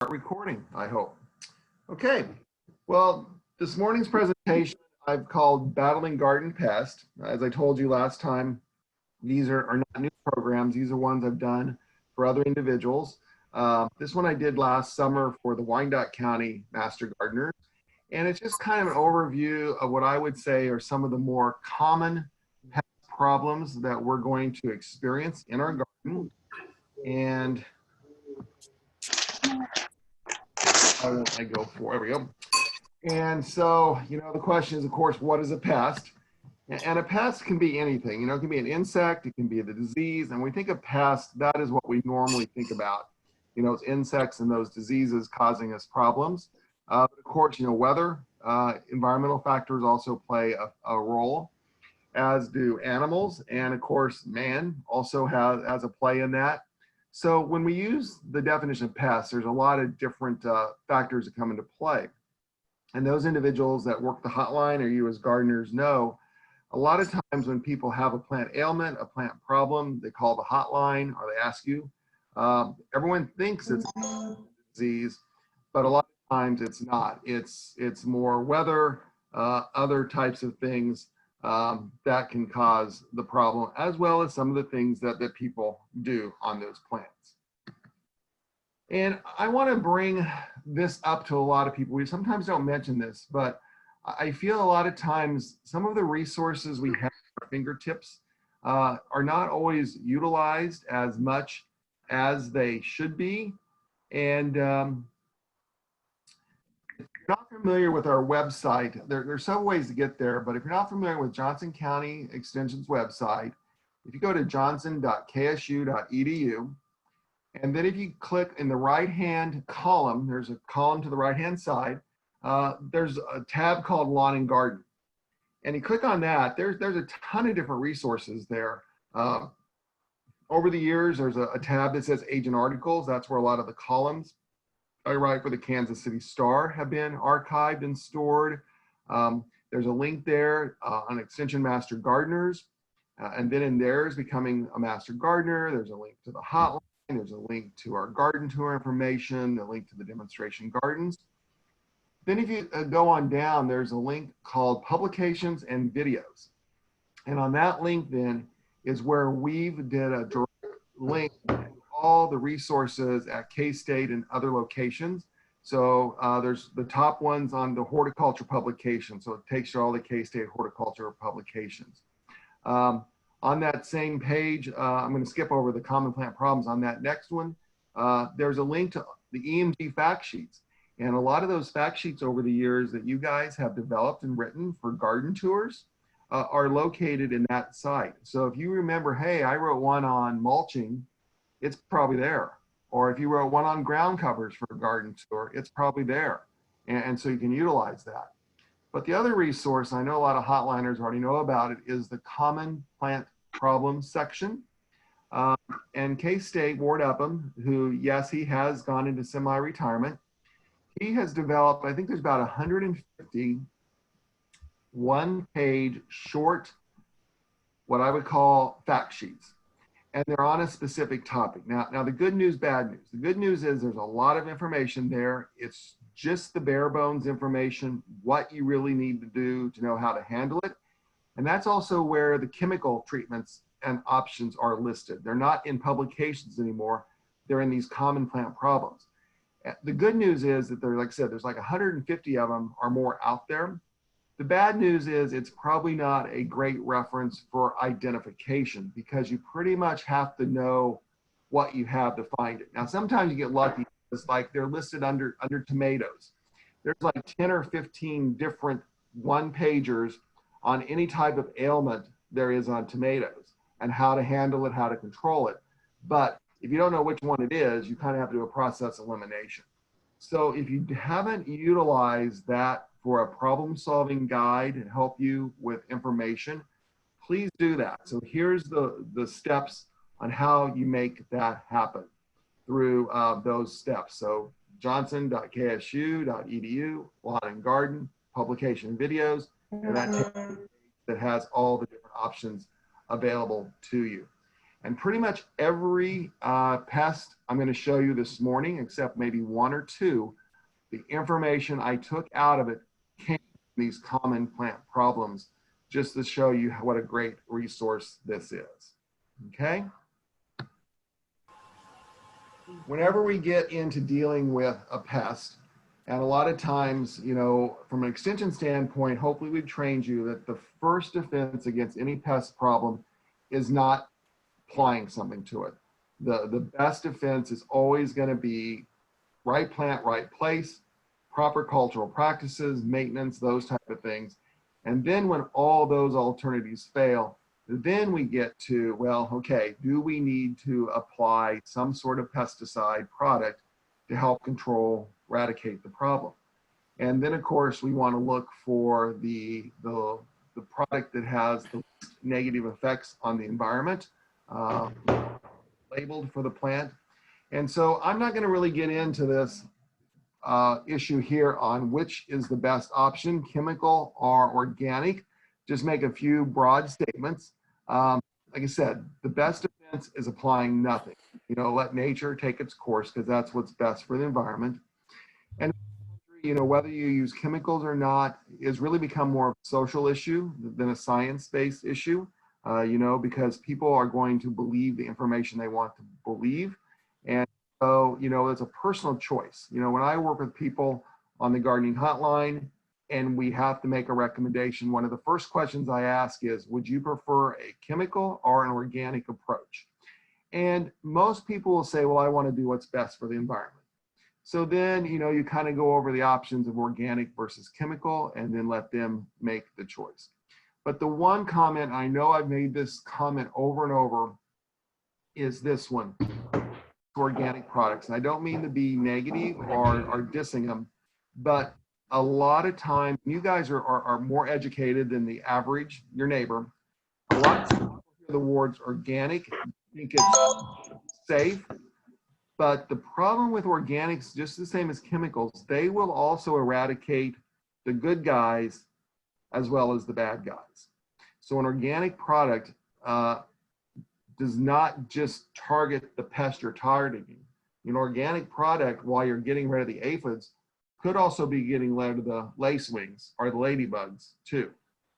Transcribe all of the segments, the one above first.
Recording, I hope. Okay, well, this morning's presentation I've called Battling Garden Pest. As I told you last time, these are not new programs. These are ones I've done for other individuals. This one I did last summer for the Wyandotte County Master Gardeners. And it's just kind of an overview of what I would say are some of the more common pest problems that we're going to experience in our garden. And I go for, there we go. And so, the question is, of course, what is a pest? And a pest can be anything. It can be an insect, it can be the disease. And when we think of pest, that is what we normally think about. It's insects and those diseases causing us problems. But of course, weather, environmental factors also play a role, as do animals. And of course, man also has a play in that. So when we use the definition of pest, there's a lot of different factors that come into play. And those individuals that work the hotline, or you as gardeners know, a lot of times when people have a plant ailment, a plant problem, they call the hotline or they ask you. Everyone thinks it's a disease, but a lot of times it's not. It's more weather, other types of things that can cause the problem, as well as some of the things that people do on those plants. And I want to bring this up to a lot of people. We sometimes don't mention this, but I feel a lot of times some of the resources we have at our fingertips are not always utilized as much as they should be. And if you're not familiar with our website, there are several ways to get there, but if you're not familiar with Johnson County Extension's website, if you go to johnson.k-state.edu, and then if you click in the right-hand column, there's a column to the right-hand side, there's a tab called Lawn and Garden. And you click on that, there's a ton of different resources there. Over the years, there's a tab that says Agent Articles. That's where a lot of the columns I write for the Kansas City Star have been archived and stored. There's a link there on Extension Master Gardeners. And then in theirs, becoming a Master Gardener, there's a link to the hotline. There's a link to our garden tour information, a link to the demonstration gardens. Then if you go on down, there's a link called Publications and Videos. And on that link then is where we've did a direct link to all the resources at K-State and other locations. So there's the top ones on the horticulture publication. So it takes you all the K-State horticulture publications. On that same page, I'm going to skip over the common plant problems. On that next one, there's a link to the EMG fact sheets. And a lot of those fact sheets over the years that you guys have developed and written for garden tours are located in that site. So if you remember, hey, I wrote one on mulching, it's probably there. Or if you wrote one on ground covers for a garden tour, it's probably there. And so you can utilize that. But the other resource, I know a lot of hotliners already know about it, is the Common Plant Problems section. And K-State, Ward Upham, who, yes, he has gone into semi-retirement, he has developed, I think there's about 150 one-page short, what I would call fact sheets. And they're on a specific topic. Now the good news, bad news. The good news is there's a lot of information there. It's just the bare bones information, what you really need to do to know how to handle it. And that's also where the chemical treatments and options are listed. They're not in publications anymore. They're in these common plant problems. The good news is that there, like I said, there's like 150 of them or more out there. The bad news is it's probably not a great reference for identification because you pretty much have to know what you have to find it. Now, sometimes you get lucky. It's like they're listed under tomatoes. There's like 10 or 15 different one-pagers on any type of ailment there is on tomatoes and how to handle it, how to control it. But if you don't know which one it is, you kind of have to do a process elimination. So if you haven't utilized that for a problem-solving guide and help you with information, please do that. So here's the steps on how you make that happen through those steps. So johnson.k-state.edu, lawn and garden, publication videos, and that has all the different options available to you. And pretty much every pest I'm going to show you this morning, except maybe one or two, the information I took out of it came from these common plant problems, just to show you what a great resource this is. Okay? Whenever we get into dealing with a pest, and a lot of times, you know, from an extension standpoint, hopefully we've trained you that the first defense against any pest problem is not applying something to it. The best defense is always going to be right plant, right place, proper cultural practices, maintenance, those type of things. And then when all those alternatives fail, then we get to, well, okay, do we need to apply some sort of pesticide product to help control, eradicate the problem? And then of course we want to look for the product that has the least negative effects on the environment, labeled for the plant. And so I'm not going to really get into this issue here on which is the best option, chemical or organic. Just make a few broad statements. Like I said, the best defense is applying nothing. You know, let nature take its course, because that's what's best for the environment. And you know, whether you use chemicals or not is really become more of a social issue than a science-based issue. You know, because people are going to believe the information they want to believe. And so, you know, it's a personal choice. You know, when I work with people on the gardening hotline and we have to make a recommendation, one of the first questions I ask is, would you prefer a chemical or an organic approach? And most people will say, well, I want to do what's best for the environment. So then, you know, you kind of go over the options of organic versus chemical and then let them make the choice. But the one comment, I know I've made this comment over and over, is this one, organic products. And I don't mean to be negative or dissing them, but a lot of times, you guys are more educated than the average, your neighbor. A lot of people hear the words organic, think it's safe, but the problem with organics, just the same as chemicals, they will also eradicate the good guys as well as the bad guys. So an organic product does not just target the pest you're targeting. An organic product, while you're getting rid of the aphids, could also be getting rid of the lacewings or the ladybugs too.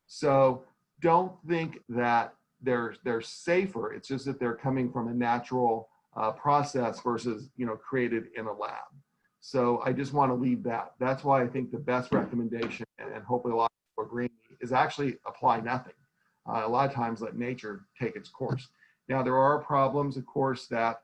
So don't think that they're safer. It's just that they're coming from a natural process versus, you know, created in a lab. So I just want to leave that. That's why I think the best recommendation, and hopefully a lot of people agree, is actually apply nothing. A lot of times let nature take its course. Now there are problems, of course, that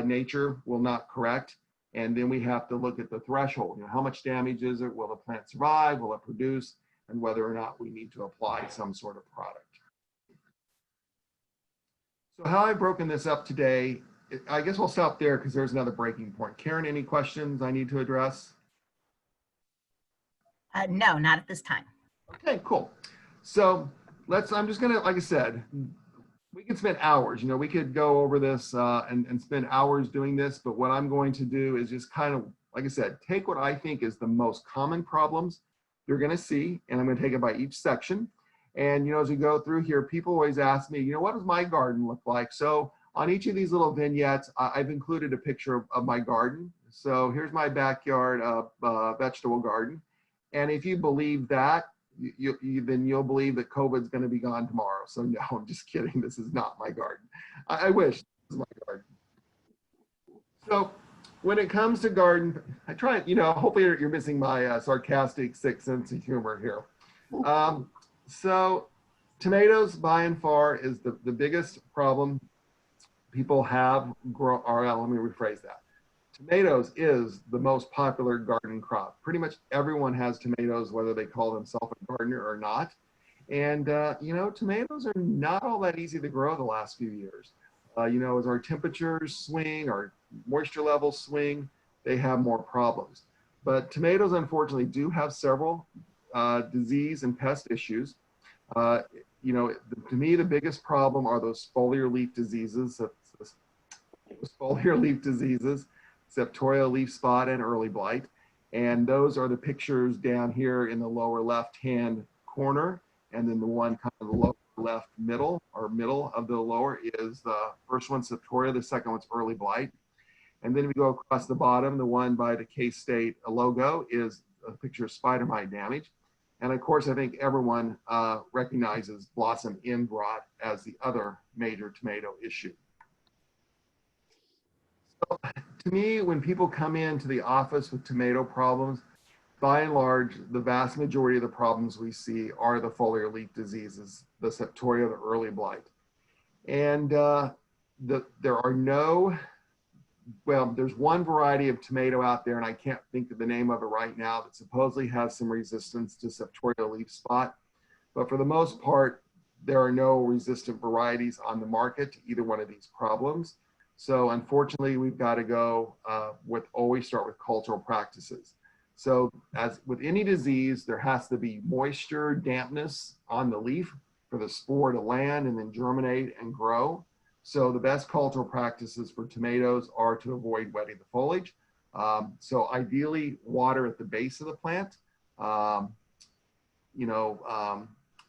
nature will not correct. And then we have to look at the threshold. You know, how much damage is it? Will the plant survive? Will it produce? And whether or not we need to apply some sort of product. So how I've broken this up today, I guess we'll stop there because there's another breaking point. Karen, any questions I need to address? No, not at this time. Okay, cool. So I'm just gonna, like I said, we could spend hours, you know, we could go over this and spend hours doing this, but what I'm going to do is just kind of, like I said, take what I think is the most common problems you're gonna see, and I'm gonna take it by each section. And, you know, as we go through here, people always ask me, you know, what does my garden look like? So on each of these little vignettes, I've included a picture of my garden. So here's my backyard vegetable garden. And if you believe that, then you'll believe that COVID's going to be gone tomorrow. So no, I'm just kidding. This is not my garden. I wish this was my garden. So when it comes to garden, I try, you know, hopefully you're missing my sarcastic, sick sense of humor here. So tomatoes by and far is the biggest problem people have let me rephrase that. Tomatoes is the most popular garden crop. Pretty much everyone has tomatoes, whether they call themselves a gardener or not. And, you know, tomatoes are not all that easy to grow the last few years. You know, as our temperatures swing, our moisture levels swing, they have more problems. But tomatoes, unfortunately, do have several disease and pest issues. You know, to me, the biggest problem are those foliar leaf diseases, septoria leaf spot, and early blight. And those are the pictures down here in the lower left-hand corner, and then the one kind of the lower left middle or middle of the lower is the first one, Septoria. The second one's early blight. And then we go across the bottom, the one by the K-State logo is a picture of spider mite damage. And of course, I think everyone recognizes blossom end rot as the other major tomato issue. So to me, when people come into the office with tomato problems, by and large, the vast majority of the problems we see are the foliar leaf diseases, the Septoria, the early blight. And there are no, well, there's one variety of tomato out there, and I can't think of the name of it right now, that supposedly has some resistance to Septoria leaf spot. But for the most part, there are no resistant varieties on the market to either one of these problems. So unfortunately, we've got to go always start with cultural practices. So as with any disease, there has to be moisture, dampness on the leaf for the spore to land and then germinate and grow. So the best cultural practices for tomatoes are to avoid wetting the foliage. So ideally, water at the base of the plant.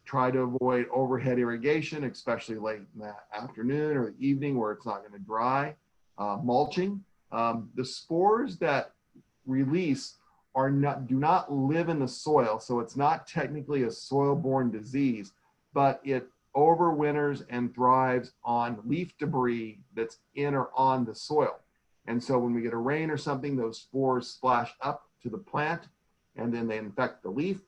Try to avoid overhead irrigation, especially late in the afternoon or the evening where it's not going to dry. Mulching. The spores that release do not live in the soil, so it's not technically a soil-borne disease, but it overwinters and thrives on leaf debris that's in or on the soil. And so when we get a rain or something, those spores splash up to the plant and then they infect the leaf.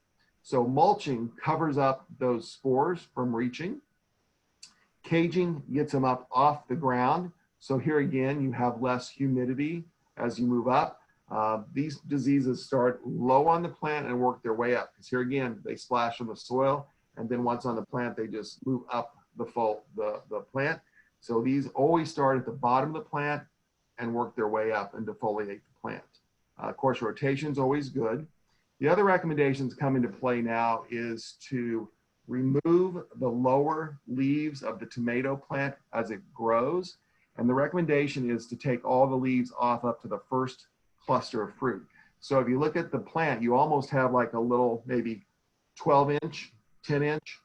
So mulching covers up those spores from reaching. Caging gets them up off the ground. So here again, you have less humidity as you move up. These diseases start low on the plant and work their way up, because here again, they splash on the soil, and then once on the plant, they just move up the plant. So these always start at the bottom of the plant and work their way up and defoliate the plant. Of course, rotation is always good. The other recommendations come into play now is to remove the lower leaves of the tomato plant as it grows. And the recommendation is to take all the leaves off up to the first cluster of fruit. So if you look at the plant, you almost have like a little maybe 12-inch, 10-inch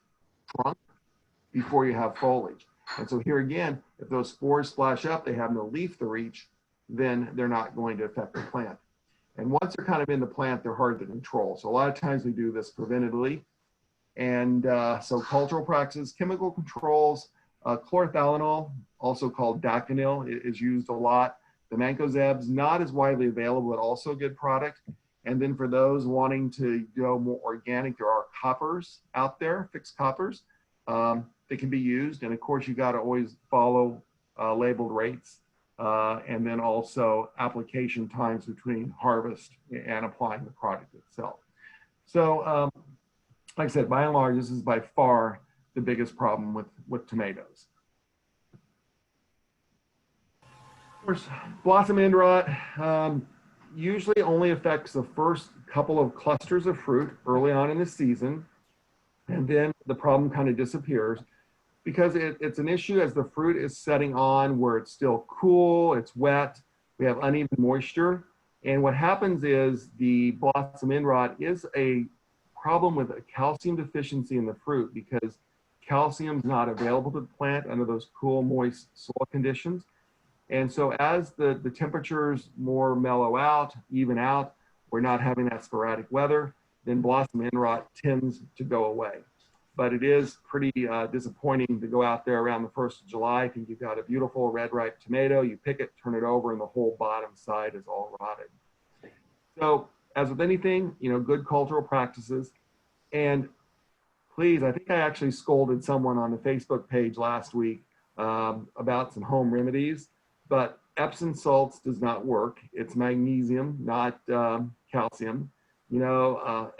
trunk before you have foliage. And so here again, if those spores splash up, they have no leaf to reach, then they're not going to affect the plant. And once they're kind of in the plant, they're hard to control. So a lot of times we do this preventatively. And so cultural practices, chemical controls, chlorothalonil, also called Daconil, is used a lot. The mancozeb's not as widely available, but also a good product. And then for those wanting to go more organic, there are coppers out there, fixed coppers. They can be used. And of course, you got to always follow labeled rates. And then also application times between harvest and applying the product itself. So like I said, by and large, this is by far the biggest problem with tomatoes. Of course, blossom end rot usually only affects the first couple of clusters of fruit early on in the season, and then the problem kind of disappears because it's an issue as the fruit is setting on where it's still cool, it's wet, we have uneven moisture, and what happens is the blossom end rot is a problem with a calcium deficiency in the fruit because calcium is not available to the plant under those cool, moist soil conditions. And so as the temperatures more mellow out, even out, we're not having that sporadic weather, then blossom end rot tends to go away. But it is pretty disappointing to go out there around the 1st of July. I think you've got a beautiful red ripe tomato, you pick it, turn it over, and the whole bottom side is all rotted. So as with anything, good cultural practices. And please, I think I actually scolded someone on the Facebook page last week about some home remedies, but Epsom salts does not work. It's magnesium, not calcium.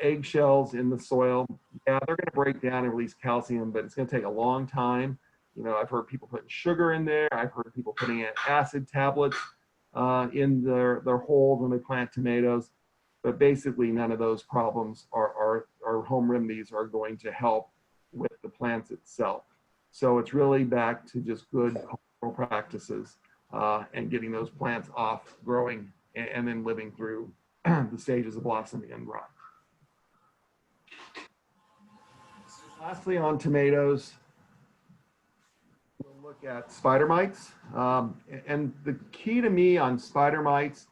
Eggshells in the soil, yeah, they're going to break down and release calcium, but it's going to take a long time. I've heard people putting sugar in there. I've heard people putting in acid tablets in their holes when they plant tomatoes. But basically, none of those problems are home remedies are going to help with the plants itself. So it's really back to just good cultural practices and getting those plants off growing and then living through the stages of blossoming and rot. Lastly, on tomatoes, look at spider mites. And the key to me on spider mites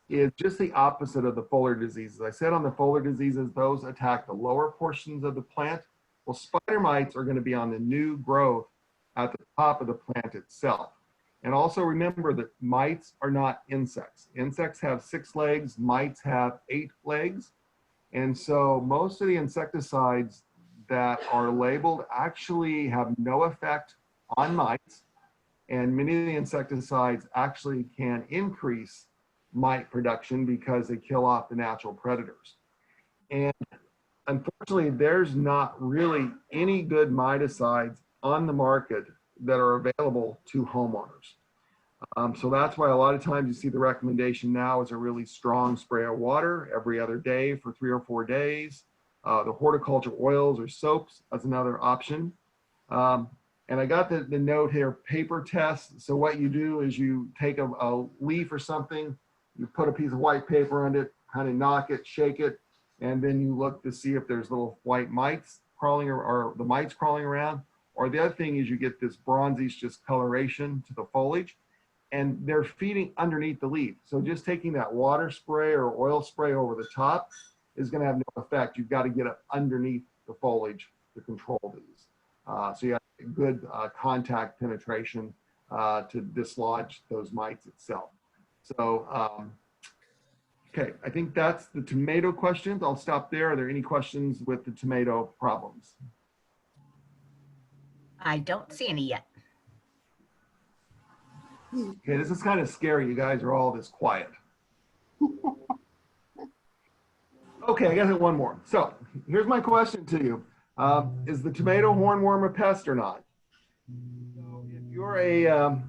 is just the opposite of the foliar diseases. I said on the foliar diseases, those attack the lower portions of the plant. Well, spider mites are going to be on the new growth at the top of the plant itself. And also remember that mites are not insects. Insects have 6 legs, mites have 8 legs. And so most of the insecticides that are labeled actually have no effect on mites. And many of the insecticides actually can increase mite production because they kill off the natural predators. And unfortunately, there's not really any good miticides on the market that are available to homeowners. So that's why a lot of times you see the recommendation now is a really strong spray of water every other day for 3 or 4 days. The horticulture oils or soaps as another option. And I got the note here, paper test. So what you do is you take a leaf or something, you put a piece of white paper on it, kind of knock it, shake it, and then you look to see if there's little white mites crawling or the mites crawling around. Or the other thing is you get this bronzish discoloration to the foliage, and they're feeding underneath the leaf. So just taking that water spray or oil spray over the top is going to have no effect. You've got to get it underneath the foliage to control these. So you have good contact penetration to dislodge those mites itself. So, okay, I think that's the tomato questions. I'll stop there. Are there any questions with the tomato problems? I don't see any yet. Okay, this is kind of scary. You guys are all this quiet. Okay, I got one more. So here's my question to you. Is the tomato hornworm a pest or not? So if you're a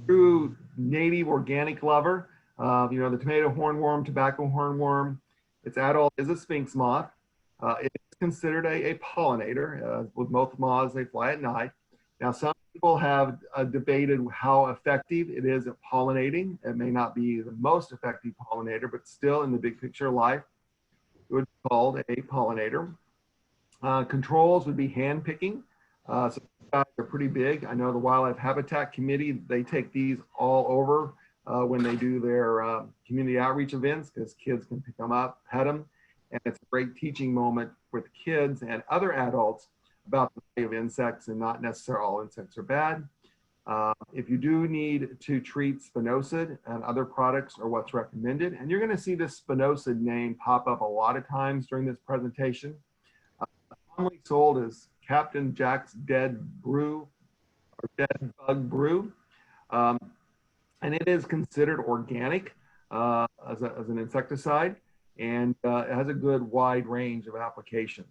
true native organic lover, you know, the tomato hornworm, tobacco hornworm, its adult is a sphinx moth. It is considered a pollinator. With most moths, they fly at night. Now, some people have debated how effective it is at pollinating. It may not be the most effective pollinator, but still in the big picture of life, it would be called a pollinator. Controls would be hand picking. So they're pretty big. I know the Wildlife Habitat Committee, they take these all over when they do their community outreach events because kids can pick them up, pet them, and it's a great teaching moment with kids and other adults about the value of insects, and not necessarily all insects are bad. If you do need to treat spinosad and other products are what's recommended, and you're going to see this spinosad name pop up a lot of times during this presentation. Commonly sold as Captain Jack's Dead Brew or Dead Bug Brew, and it is considered organic as an insecticide, and it has a good wide range of applications.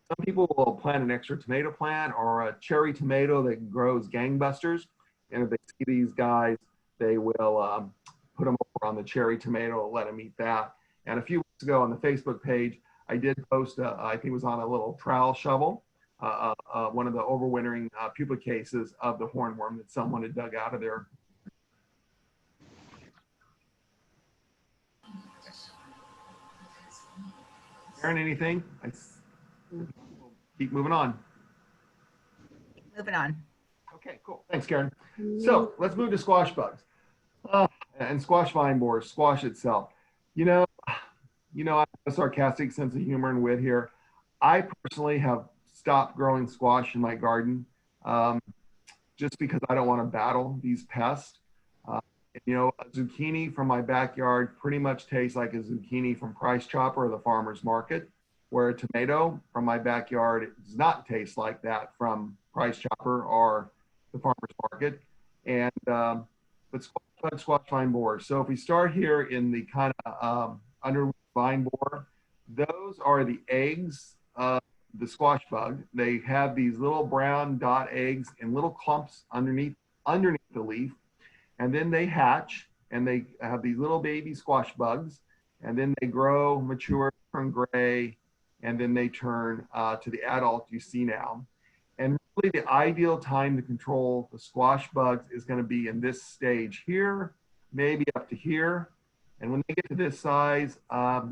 Some people will plant an extra tomato plant or a cherry tomato that grows gangbusters. And if they see these guys, they will put them over on the cherry tomato, let them eat that. And a few weeks ago on the Facebook page, I did post, I think it was on a little trowel shovel, one of the overwintering pupa cases of the hornworm that someone had dug out of there. Aaron, anything? Keep moving on. Moving on. Okay, cool. Thanks, Karen. So let's move to squash bugs and squash vine borers, squash itself. You know, I have a sarcastic sense of humor and wit here. I personally have stopped growing squash in my garden just because I don't want to battle these pests. You know, a zucchini from my backyard pretty much tastes like a zucchini from Price Chopper or the farmer's market, where a tomato from my backyard does not taste like that from Price Chopper or the farmer's market. And but squash vine borers. So if we start here in the kind of under vine borer, those are the eggs of the squash bug. They have these little brown dot eggs in little clumps underneath the leaf. And then they hatch and they have these little baby squash bugs, and then they grow, mature, turn gray, and then they turn to the adult you see now. And really the ideal time to control the squash bugs is going to be in this stage here, maybe up to here. And when they get to this size,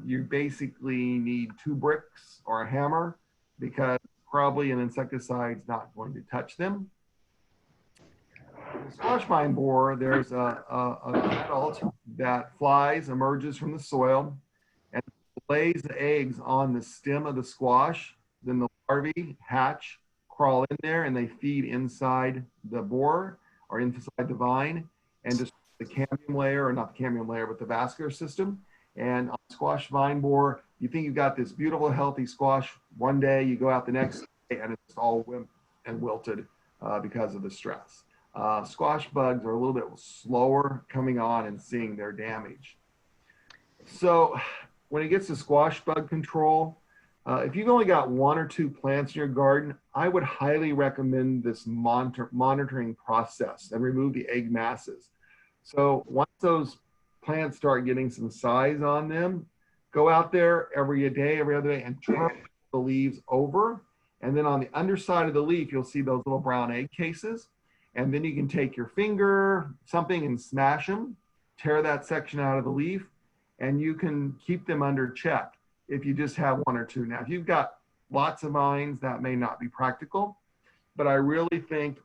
you basically need 2 bricks or a hammer, because probably an insecticide's not going to touch them. The squash vine borer, there's an adult that flies, emerges from the soil, and lays the eggs on the stem of the squash. Then the larvae hatch, crawl in there, and they feed inside the borer or inside the vine, and just the cambium layer, or not the cambium layer, but the vascular system. And on squash vine borer, you think you've got this beautiful, healthy squash. One day you go out the next day and it's all wimped and wilted because of the stress. Squash bugs are a little bit slower coming on and seeing their damage. So when it gets to squash bug control, if you've only got 1 or 2 plants in your garden, I would highly recommend this monitoring process and remove the egg masses. So once those plants start getting some size on them, go out there every day, every other day, and turn the leaves over. And then on the underside of the leaf, you'll see those little brown egg cases. And then you can take your finger, something, and smash them, tear that section out of the leaf, and you can keep them under check if you just have 1 or 2. Now, if you've got lots of vines, that may not be practical, but I really think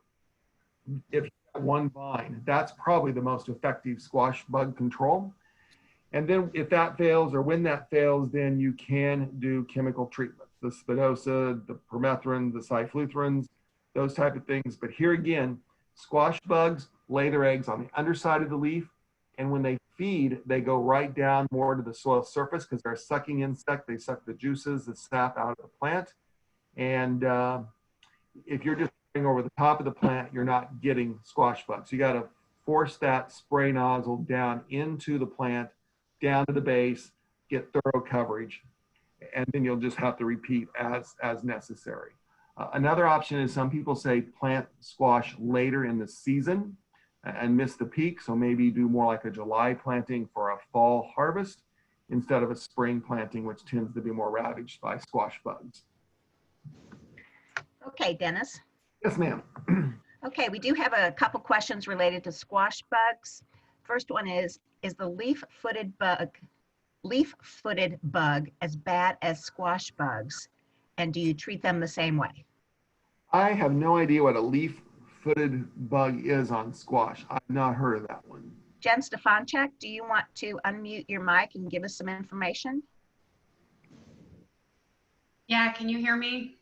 if you have 1 vine, that's probably the most effective squash bug control. And then if that fails, or when that fails, then you can do chemical treatments, the spinosad, the permethrins, the cyfluthrins, those type of things. But here again, squash bugs lay their eggs on the underside of the leaf, and when they feed, they go right down more to the soil surface because they're a sucking insect. They suck the juices, the sap out of the plant. And if you're just going over the top of the plant, you're not getting squash bugs. You got to force that spray nozzle down into the plant, down to the base, get thorough coverage, and then you'll just have to repeat as necessary. Another option is some people say plant squash later in the season and miss the peak. So maybe do more like a July planting for a fall harvest instead of a spring planting, which tends to be more ravaged by squash bugs. Okay, Dennis. Yes, ma'am. Okay, we do have a couple questions related to squash bugs. First one is the leaf-footed bug as bad as squash bugs? And do you treat them the same way? I have no idea what a leaf-footed bug is on squash. I've not heard of that one. Jen Stefanchuk, do you want to unmute your mic and give us some information? Yeah, can you hear me?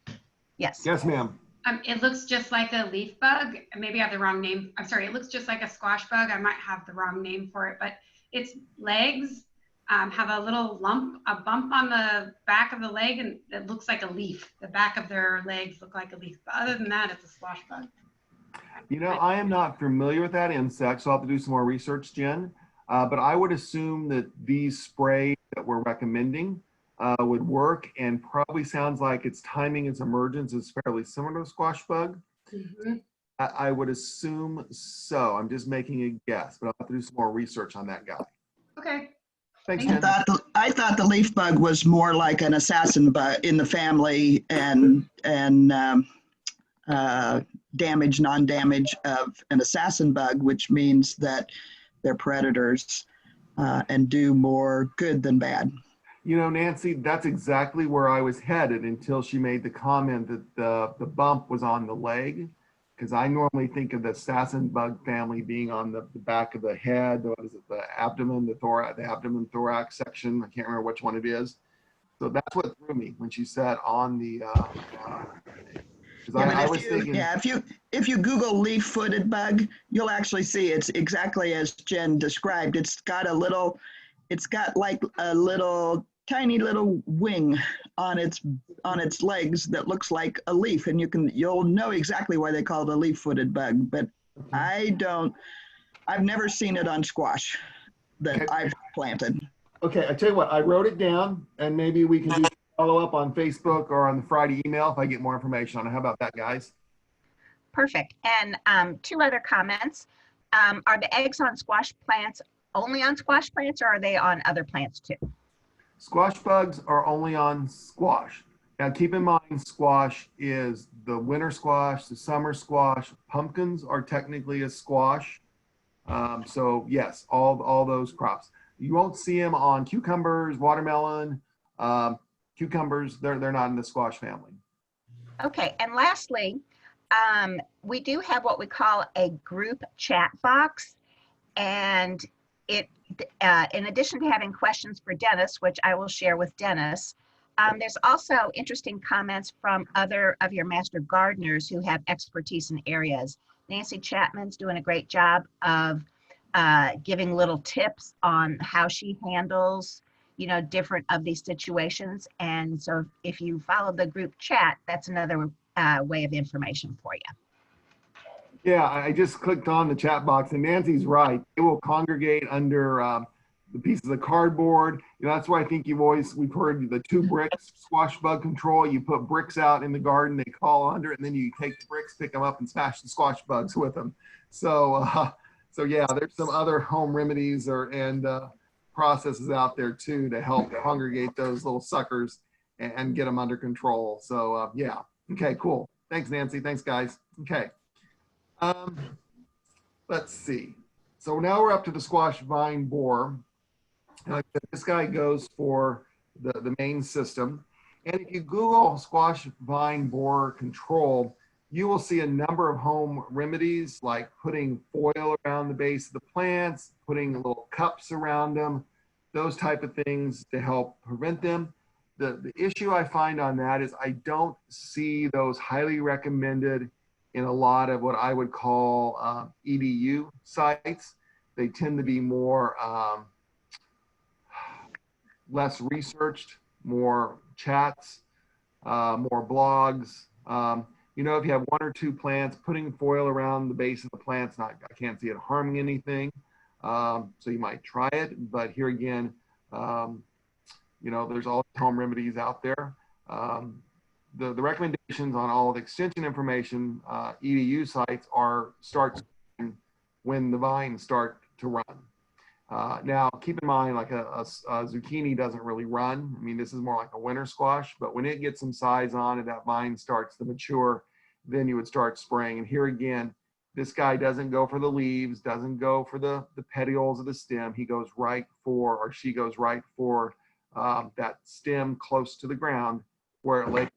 Yes. Yes, ma'am. It looks just like a leaf bug. Maybe I have the wrong name. I'm sorry, it looks just like a squash bug. I might have the wrong name for it, but its legs have a little lump, a bump on the back of the leg, and it looks like a leaf. The back of their legs look like a leaf. But other than that, it's a squash bug. You know, I am not familiar with that insect, so I'll have to do some more research, Jen. But I would assume that these sprays that we're recommending would work, and probably sounds like its timing, its emergence is fairly similar to a squash bug. Mm-hmm. I would assume so. I'm just making a guess, but I'll have to do some more research on that guy. Okay. Thanks, Thank Jen. I thought the leaf bug was more like an assassin bug in the family, and damage, non-damage of an assassin bug, which means that they're predators and do more good than bad. You know, Nancy, that's exactly where I was headed until she made the comment that the bump was on the leg, because I normally think of the assassin bug family being on the back of the head. What is it? The abdomen, the thorax, the abdomen thorax section. I can't remember which one it is. So that's what threw me when she said on the. I was thinking. Yeah, if you Google leaf-footed bug, you'll actually see it's exactly as Jen described. It's got like a little tiny little wing on its legs that looks like a leaf, and you'll know exactly why they call it a leaf-footed bug. But I've never seen it on squash that I've planted. Okay, I tell you what, I wrote it down, and maybe we can do follow up on Facebook or on the Friday email if I get more information on it. How about that, guys? Perfect. And 2 other comments. Are the eggs on squash plants only on squash plants, or are they on other plants too? Squash bugs are only on squash. Now keep in mind, squash is the winter squash, the summer squash. Pumpkins are technically a squash. So yes, all those crops. You won't see them on cucumbers, watermelon, cucumbers. They're not in the squash family. Okay, and lastly, we do have what we call a group chat box, and it, in addition to having questions for Dennis, which I will share with Dennis, there's also interesting comments from other of your master gardeners who have expertise in areas. Nancy Chapman's doing a great job of giving little tips on how she handles, you know, different of these situations. And so if you follow the group chat, that's another way of information for you. Yeah, I just clicked on the chat box, and Nancy's right. It will congregate under the pieces of cardboard. You know, that's why I think we've heard the 2 bricks squash bug control. You put bricks out in the garden, they call under it, and then you take the bricks, pick them up, and smash the squash bugs with them. So, so yeah, there's some other home remedies and processes out there too to help congregate those little suckers and get them under control. So yeah, okay, cool. Thanks, Nancy. Thanks, guys. Okay. Let's see. So now we're up to the squash vine borer. Like this guy goes for the main system. And if you Google squash vine borer control, you will see a number of home remedies like putting foil around the base of the plants, putting little cups around them, those type of things to help prevent them. The issue I find on that is I don't see those highly recommended in a lot of what I would call EDU sites. They tend to be more less researched, more chats, more blogs. You know, if you have 1 or 2 plants, putting foil around the base of the plants, I can't see it harming anything. So you might try it, but here again, you know, there's all home remedies out there. The recommendations on all of the extension information, EDU sites start when the vines start to run. Now, keep in mind, like a zucchini doesn't really run. I mean, this is more like a winter squash, but when it gets some size on it, that vine starts to mature, then you would start spraying. And here again, this guy doesn't go for the leaves, doesn't go for the petioles of the stem. He goes right for, or she goes right for that stem close to the ground where it lays.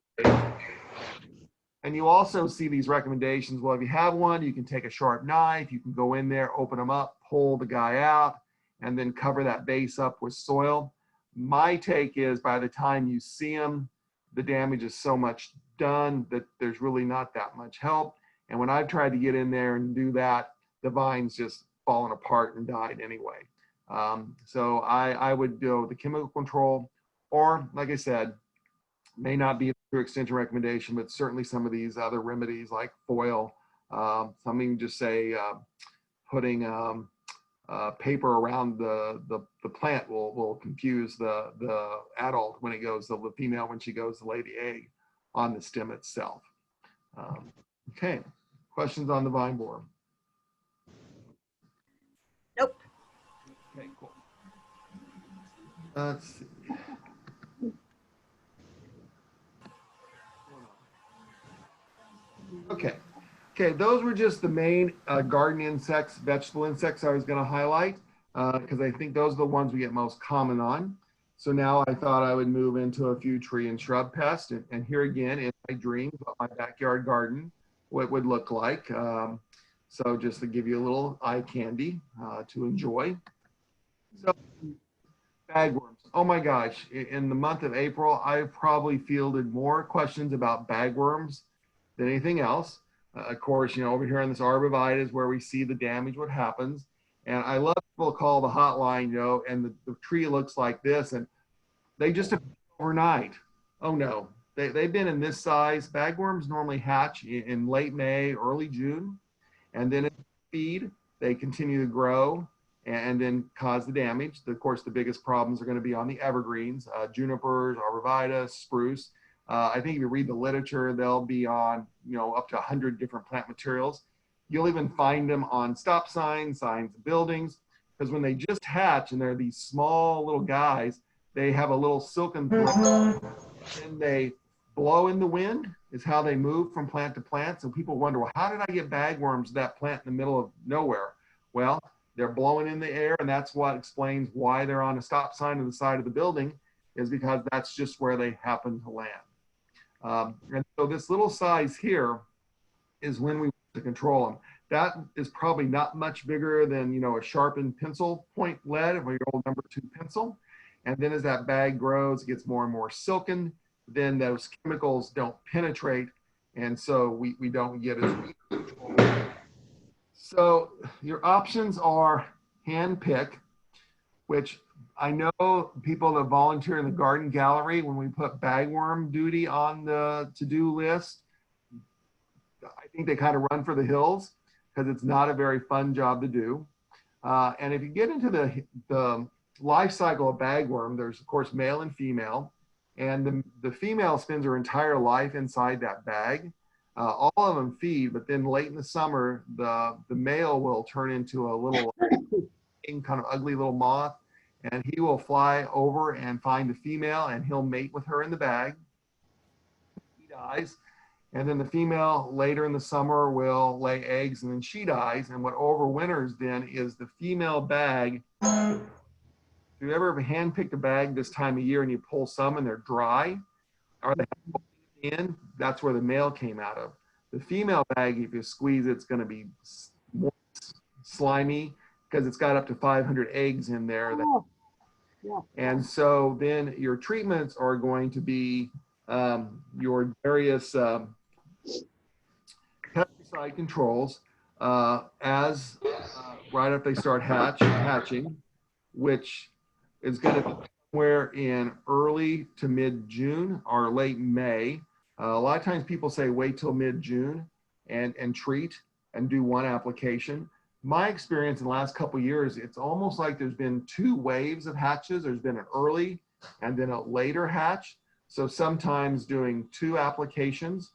And you also see these recommendations. Well, if you have one, you can take a sharp knife, you can go in there, open them up, pull the guy out, and then cover that base up with soil. My take is by the time you see them, the damage is so much done that there's really not that much help. And when I've tried to get in there and do that, the vine's just fallen apart and died anyway. So I would do the chemical control, or like I said, may not be a true extension recommendation, but certainly some of these other remedies like foil, something just say putting paper around the plant will confuse the adult when it goes, the female when she goes to lay the egg on the stem itself. Okay, questions on the vine borer? Nope. Okay, cool. Let's see. Okay, those were just the main garden insects, vegetable insects I was going to highlight because I think those are the ones we get most common on. So now I thought I would move into a few tree and shrub pests. And here again, in my dreams, what my backyard garden, what would look like. So just to give you a little eye candy to enjoy. So bagworms. Oh my gosh, in the month of April, I've probably fielded more questions about bagworms than anything else. Of course, you know, over here on this arborvitae is where we see the damage, what happens. And I love people call the hotline, you know, and the tree looks like this, and they just appear overnight. Oh no, they've been in this size. Bagworms normally hatch in late May, early June, and then in feed, they continue to grow and then cause the damage. Of course, the biggest problems are going to be on the evergreens, junipers, arborvitae, spruce. I think if you read the literature, they'll be on, you know, up to 100 different plant materials. You'll even find them on stop signs, signs of buildings, because when they just hatch and they're these small little guys, they have a little silken thread and they blow in the wind is how they move from plant to plant. So people wonder, well, how did I get bagworms to that plant in the middle of nowhere? Well, they're blowing in the air, and that's what explains why they're on a stop sign on the side of the building, is because that's just where they happen to land. And so this little size here is when we want to control them. That is probably not much bigger than, you know, a sharpened pencil point lead or your old number 2 pencil. And then as that bag grows, it gets more and more silken, then those chemicals don't penetrate. And so we don't get as control. So your options are hand pick, which I know people that volunteer in the garden gallery, when we put bagworm duty on the to-do list, I think they kind of run for the hills because it's not a very fun job to do. And if you get into the life cycle of bagworm, there's of course male and female, and the female spends her entire life inside that bag. All of them feed, but then late in the summer, the male will turn into a little kind of ugly little moth, and he will fly over and find the female, and he'll mate with her in the bag. He dies. And then the female later in the summer will lay eggs, and then she dies. And what overwinters then is the female bag. If you ever hand-picked a bag this time of year and you pull some and they're dry, or they have in, that's where the male came out of. The female bag, if you squeeze it, it's going to be more slimy because it's got up to 500 eggs in there. And so then your treatments are going to be your various pesticide controls right after they start hatching, which is going to be somewhere in early to mid-June or late May. A lot of times people say wait till mid-June and treat and do one application. My experience in the last couple of years, it's almost like there's been 2 waves of hatches. There's been an early and then a later hatch. So sometimes doing 2 applications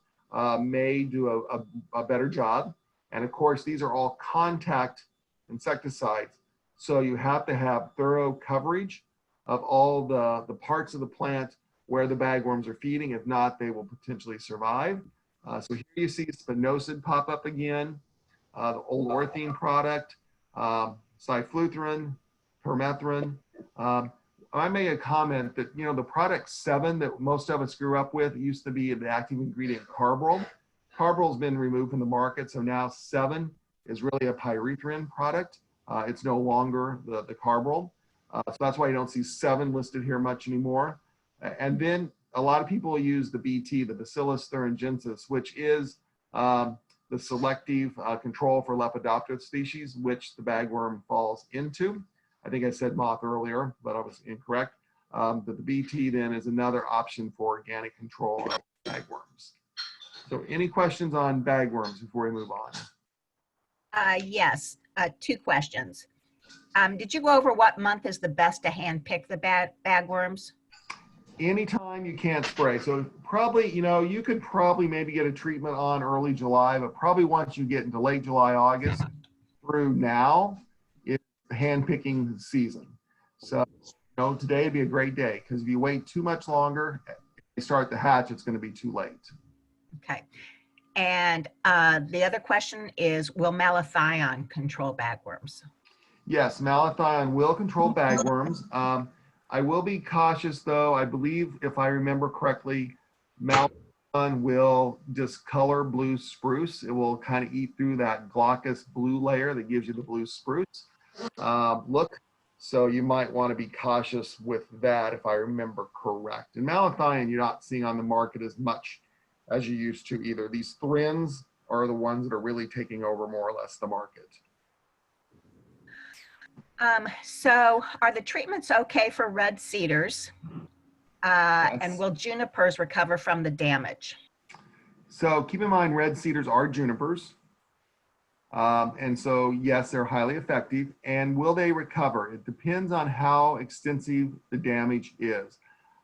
may do a better job. And of course, these are all contact insecticides. So you have to have thorough coverage of all the parts of the plant where the bagworms are feeding. If not, they will potentially survive. So here you see spinosad pop up again, the old orthene product, cyfluthrin, permethrin. I made a comment that, you know, the product 7 that most of us grew up with used to be the active ingredient carbaryl. Carbaryl's been removed from the market, so now 7 is really a pyrethrin product. It's no longer the carbaryl. So that's why you don't see 7 listed here much anymore. And then a lot of people use the BT, the Bacillus thuringiensis, which is the selective control for Lepidopterous species, which the bagworm falls into. I think I said moth earlier, but I was incorrect. But the BT then is another option for organic control of bagworms. So any questions on bagworms before we move on? Yes, 2 questions. Did you go over what month is the best to hand pick the bagworms? Anytime you can't spray. So probably, you know, you could probably maybe get a treatment on early July, but probably once you get into late July, August through now, it's hand picking season. So, you know, today would be a great day because if you wait too much longer, if you start the hatch, it's going to be too late. Okay. And the other question is, will Malathion control bagworms? Yes, Malathion will control bagworms. I will be cautious though. I believe if I remember correctly, Malathion will discolor blue spruce. It will kind of eat through that glaucous blue layer that gives you the blue spruce look. So you might want to be cautious with that if I remember correct. And Malathion you're not seeing on the market as much as you used to either. These Thrins are the ones that are really taking over more or less the market. So are the treatments okay for red cedars? Yes. And will junipers recover from the damage? So keep in mind, red cedars are junipers. And so, yes, they're highly effective. And will they recover? It depends on how extensive the damage is.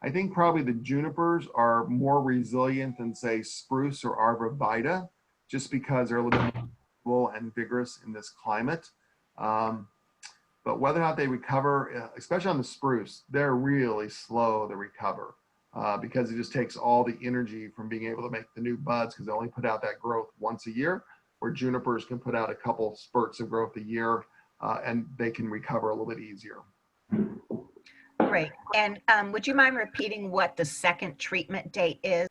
I think probably the junipers are more resilient than, say, spruce or arborvitae, just because they're a little bit more and vigorous in this climate. But whether or not they recover, especially on the spruce, they're really slow to recover because it just takes all the energy from being able to make the new buds because they only put out that growth once a year, where junipers can put out a couple spurts of growth a year and they can recover a little bit easier. Great. And would you mind repeating what the second treatment date is?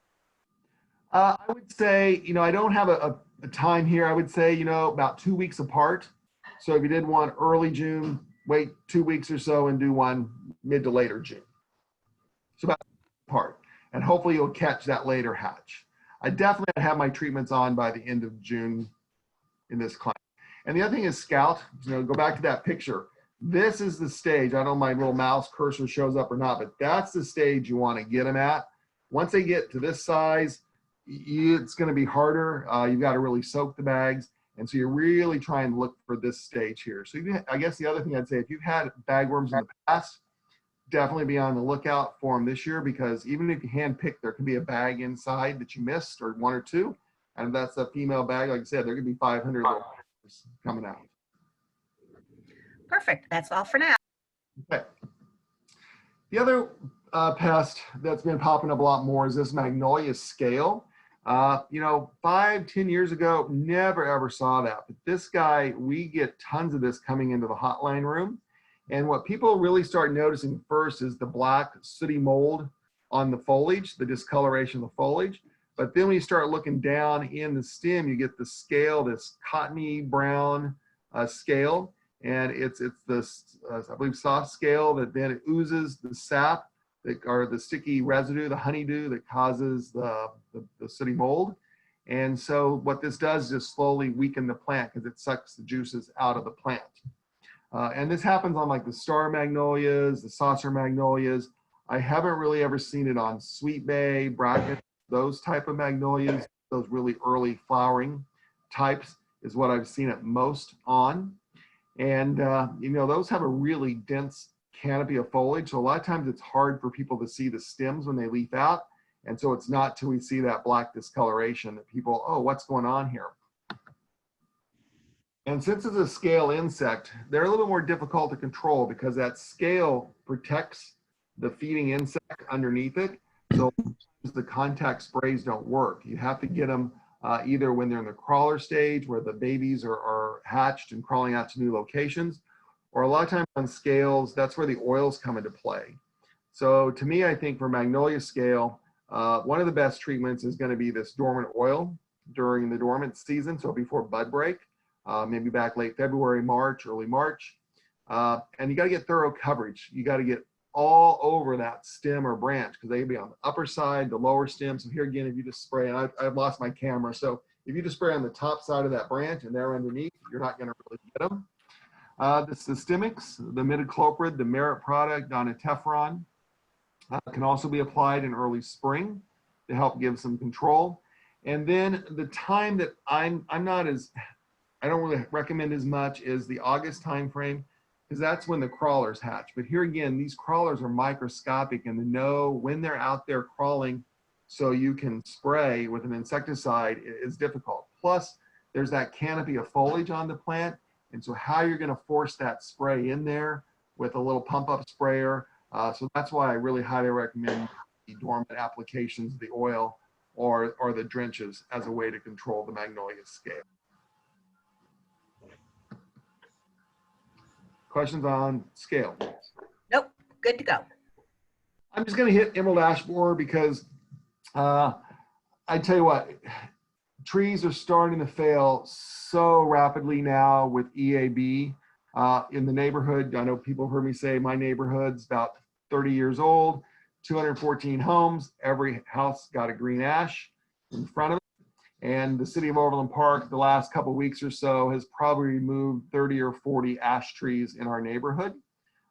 I would say, I don't have a time here. I would say, about 2 weeks apart. So if you did one early June, wait 2 weeks or so and do one mid to later June. So about apart. And hopefully you'll catch that later hatch. I definitely have my treatments on by the end of June in this climate. And the other thing is Scout, go back to that picture. This is the stage. I don't know if my little mouse cursor shows up or not, but that's the stage you want to get them at. Once they get to this size, it's going to be harder. You've got to really soak the bags. And so you're really trying to look for this stage here. So I guess the other thing I'd say, if you've had bagworms in the past, definitely be on the lookout for them this year, because even if you hand pick, there could be a bag inside that you missed, or one or two. And if that's a female bag, like I said, there could be 500 little coming out. Perfect. That's all for now. Okay. The other pest that's been popping up a lot more is this magnolia scale. 5-10 years ago, never ever saw that. But this guy, we get tons of this coming into the hotline room. And what people really start noticing first is the black sooty mold on the foliage, the discoloration of the foliage. But then when you start looking down in the stem, you get the scale, this cottony brown scale. And it's this, I believe, soft scale that then it oozes the sap, or the sticky residue, the honeydew that causes the sooty mold. And so what this does is just slowly weaken the plant because it sucks the juices out of the plant. And this happens on like the star magnolias, the saucer magnolias. I haven't really ever seen it on sweet bay, bracket, those type of magnolias. Those really early flowering types is what I've seen it most on. And, those have a really dense canopy of foliage. So a lot of times it's hard for people to see the stems when they leaf out. And so it's not till we see that black discoloration that people, oh, what's going on here? And since it's a scale insect, they're a little more difficult to control because that scale protects the feeding insect underneath it. So the contact sprays don't work. You have to get them either when they're in the crawler stage where the babies are hatched and crawling out to new locations, or a lot of times on scales, that's where the oils come into play. So to me, I think for magnolia scale, one of the best treatments is going to be this dormant oil during the dormant season, so before bud break. Maybe back late February, March, early March. And you got to get thorough coverage. You got to get all over that stem or branch because they can be on the upper side, the lower stem. So here again, if you just spray, and I've lost my camera. So if you just spray on the top side of that branch and there underneath, you're not going to really get them. The systemics, the imidacloprid, the merit product, donatefron, can also be applied in early spring to help give some control. And then the time that I don't really recommend as much is the August timeframe, because that's when the crawlers hatch. But here again, these crawlers are microscopic, and to know when they're out there crawling so you can spray with an insecticide is difficult. Plus, there's that canopy of foliage on the plant, and so how you're going to force that spray in there with a little pump-up sprayer. So that's why I really highly recommend the dormant applications, the oil, or the drenches as a way to control the magnolia scale. Questions on scale? Nope, good to go. I'm just going to hit emerald ash borer because I tell you what, trees are starting to fail so rapidly now with EAB in the neighborhood. I know people have heard me say my neighborhood's about 30 years old, 214 homes. Every house got a green ash in front of it. And the city of Overland Park, the last couple of weeks or so, has probably removed 30 or 40 ash trees in our neighborhood.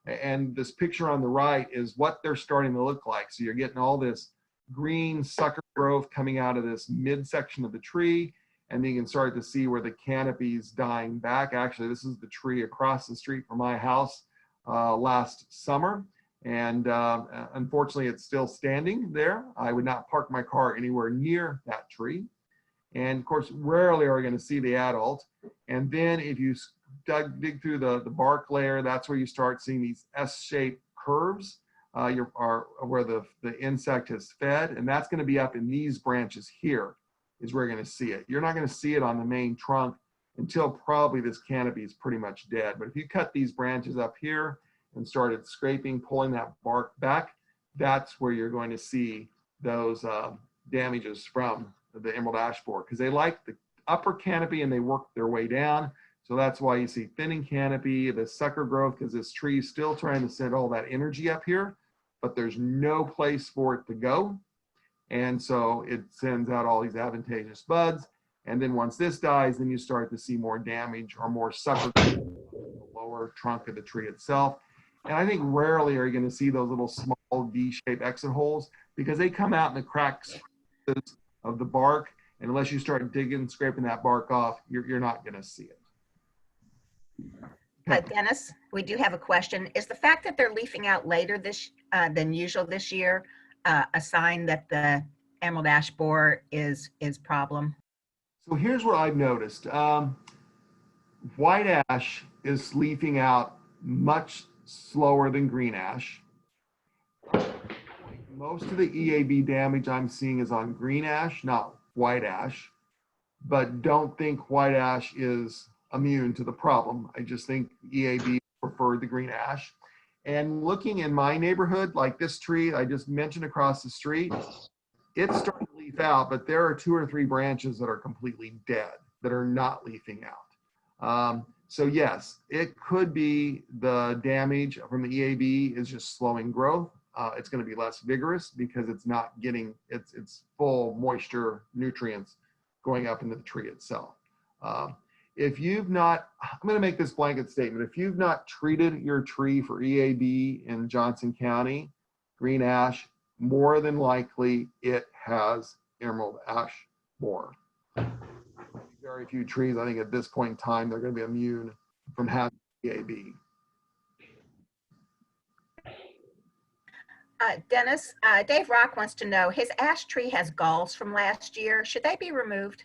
And this picture on the right is what they're starting to look like. So you're getting all this green sucker growth coming out of this midsection of the tree. And then you can start to see where the canopy's dying back. Actually, this is the tree across the street from my house last summer. And unfortunately, it's still standing there. I would not park my car anywhere near that tree. And of course, rarely are we going to see the adult. And then if you dig through the bark layer, that's where you start seeing these S-shaped curves where the insect has fed. And that's going to be up in these branches here is where you're going to see it. You're not going to see it on the main trunk until probably this canopy is pretty much dead. But if you cut these branches up here and started scraping, pulling that bark back, that's where you're going to see those damages from the emerald ash borer, because they like the upper canopy and they work their way down. So that's why you see thinning canopy, the sucker growth, because this tree is still trying to send all that energy up here, but there's no place for it to go. And so it sends out all these advantageous buds. And then once this dies, then you start to see more damage or more sucker growth in the lower trunk of the tree itself. And I think rarely are you going to see those little small V-shaped exit holes, because they come out in the cracks of the bark. And unless you start digging, scraping that bark off, you're not going to see it. Dennis, we do have a question. Is the fact that they're leafing out later than usual this year a sign that the emerald ash borer is problem? So here's what I've noticed. White ash is leafing out much slower than green ash. Most of the EAB damage I'm seeing is on green ash, not white ash. But don't think white ash is immune to the problem. I just think EAB preferred the green ash. And looking in my neighborhood, like this tree I just mentioned across the street, it's starting to leaf out, but there are 2 or 3 branches that are completely dead, that are not leafing out. So yes, it could be the damage from the EAB is just slowing growth. It's going to be less vigorous because it's not getting its full moisture nutrients going up into the tree itself. If you've not, I'm going to make this blanket statement. If you've not treated your tree for EAB in Johnson County, green ash, more than likely it has emerald ash borer. Very few trees, I think at this point in time, they're going to be immune from having EAB. Dennis, Dave Rock wants to know, his ash tree has galls from last year. Should they be removed?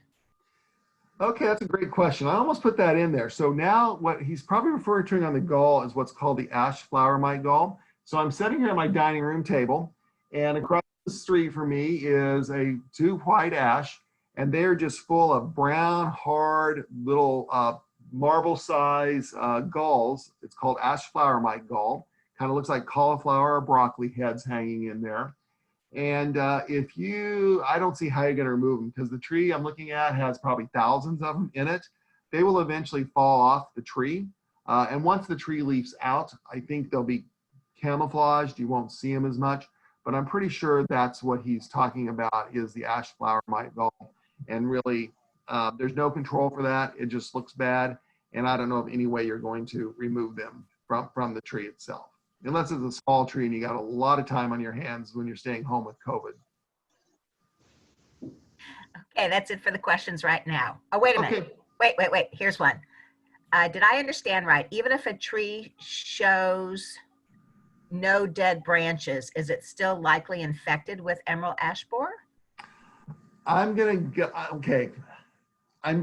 Okay, that's a great question. I almost put that in there. So now what he's probably referring to on the gall is what's called the ash flower mite gall. So I'm sitting here at my dining room table, and across the street from me is 2 white ash, and they're just full of brown, hard, little marble size galls. It's called ash flower mite gall. Kind of looks like cauliflower or broccoli heads hanging in there. And I don't see how you're going to remove them, because the tree I'm looking at has probably thousands of them in it. They will eventually fall off the tree. And once the tree leaves out, I think they'll be camouflaged. You won't see them as much, but I'm pretty sure that's what he's talking about, is the ash flower mite gall. And really, there's no control for that. It just looks bad. And I don't know of any way you're going to remove them from the tree itself, unless it's a small tree and you got a lot of time on your hands when you're staying home with COVID. Okay, that's it for the questions right now. Oh, wait a minute. Wait. Here's one. Did I understand right? Even if a tree shows no dead branches, is it still likely infected with emerald ash borer? I'm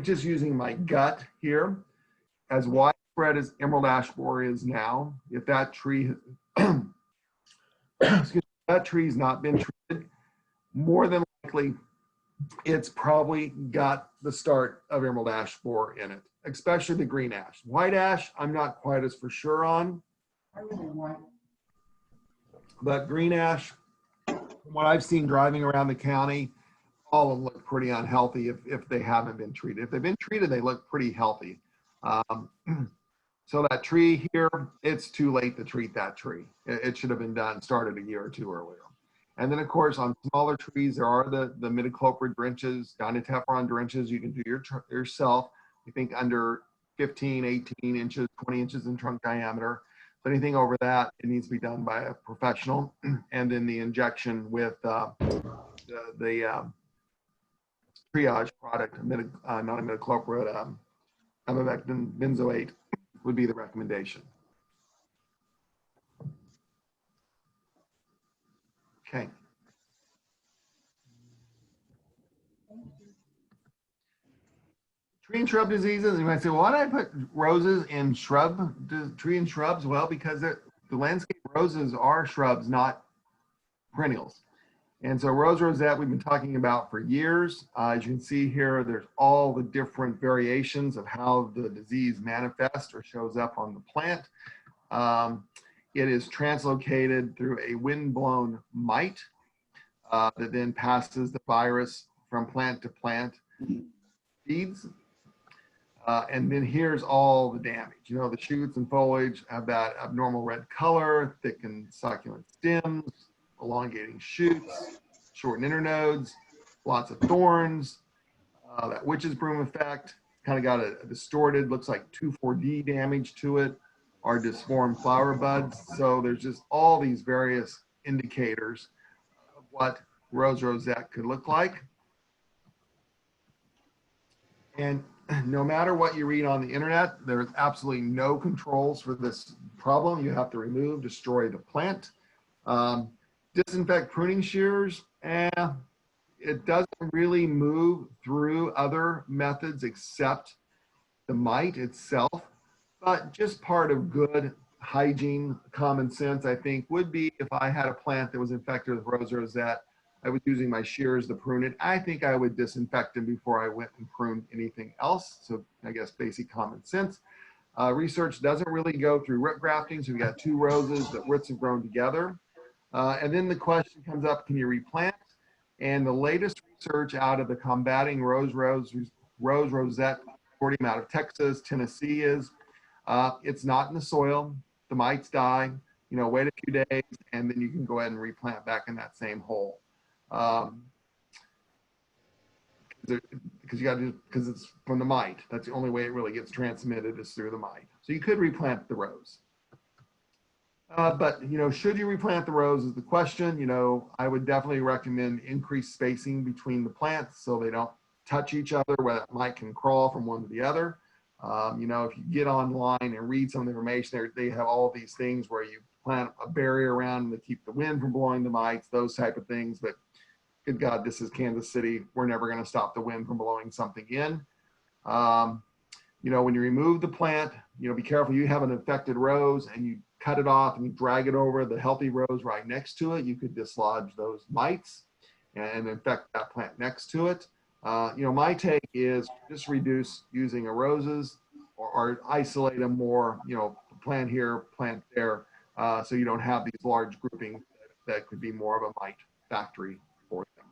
just using my gut here. As widespread as emerald ash borer is now, if that tree that tree's not been treated, more than likely it's probably got the start of emerald ash borer in it, especially the green ash. White ash, I'm not quite as for sure on. But green ash, from what I've seen driving around the county, all of them look pretty unhealthy if they haven't been treated. If they've been treated, they look pretty healthy. So that tree here, it's too late to treat that tree. It should have been started a year or 2 earlier. And then of course, on smaller trees, there are the midichloprid drenches, dinotefuran drenches you can do yourself. I think under 15, 18 inches, 20 inches in trunk diameter. But anything over that, it needs to be done by a professional. And then the injection with the triage product, not imidacloprid, amivectin benzoate would be the recommendation. Okay. Tree and shrub diseases. You might say, well, why did I put roses in tree and shrubs? Well, because the landscape roses are shrubs, not perennials. And so rose rosette, we've been talking about for years. As you can see here, there's all the different variations of how the disease manifests or shows up on the plant. It is translocated through a wind-blown mite that then passes the virus from plant to plant feeds. And then here's all the damage. You know, the shoots and foliage have that abnormal red color, thickened succulent stems, elongating shoots, shortened internodes, lots of thorns, that witch's broom effect, kind of got a distorted, looks like 2,4-D damage to it, are disformed flower buds. So there's just all these various indicators of what rose rosette could look like. And no matter what you read on the internet, there's absolutely no controls for this problem. You have to remove, destroy the plant. Disinfect pruning shears, it doesn't really move through other methods except the mite itself. But just part of good hygiene, common sense, I think, would be if I had a plant that was infected with rose rosette, I was using my shears to prune it. I think I would disinfect them before I went and pruned anything else. So I guess basic common sense. Research doesn't really go through root grafting. So we got 2 roses that roots have grown together. And then the question comes up, can you replant? And the latest research out of the Combating Rose Rosette consortium out of Texas, Tennessee is, it's not in the soil. The mites die, you know, wait a few days, and then you can go ahead and replant back in that same hole. Because it's from the mite. That's the only way it really gets transmitted is through the mite. So you could replant the rose. But, you know, should you replant the rose is the question. You know, I would definitely recommend increased spacing between the plants so they don't touch each other, where that mite can crawl from one to the other. You know, if you get online and read some of the information, they have all these things where you plant a barrier around them to keep the wind from blowing the mites, those type of things. But good God, this is Kansas City. We're never going to stop the wind from blowing something in. You know, when you remove the plant, you know, be careful. You have an infected rose and you cut it off and you drag it over the healthy rose right next to it. You could dislodge those mites and infect that plant next to it. You know, my take is just reduce using a roses or isolate them more, you know, plant here, plant there, so you don't have these large groupings that could be more of a mite factory for them.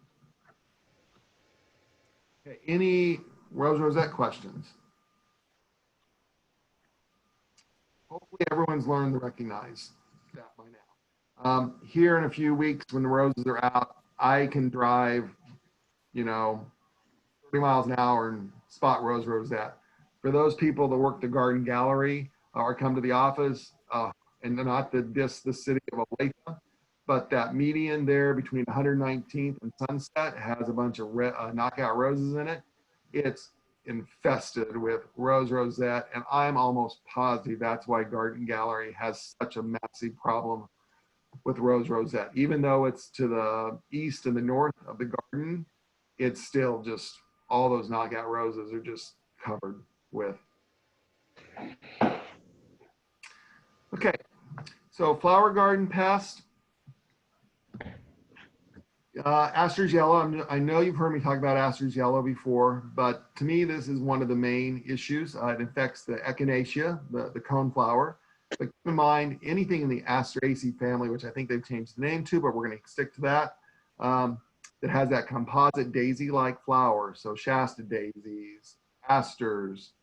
Okay, any rose rosette questions? Hopefully everyone's learned to recognize that by now. Here in a few weeks when the roses are out, I can drive, you know, 30 miles an hour and spot rose rosette. For those people that work the garden gallery or come to the office, and not to diss the city of Olathe, but that median there between 119th and Sunset has a bunch of knockout roses in it. It's infested with rose rosette, and I'm almost positive that's why Garden Gallery has such a massive problem with rose rosette. Even though it's to the east and the north of the garden, it's still just all those knockout roses are just covered with. Okay, so flower garden pest. Astor's yellow, I know you've heard me talk about Astor's yellow before, but to me, this is one of the main issues. It affects the echinacea, the coneflower. But keep in mind, anything in the Asteraceae family, which I think they've changed the name to, but we're going to stick to that, that has that composite daisy-like flower. So Shasta daisies, asters,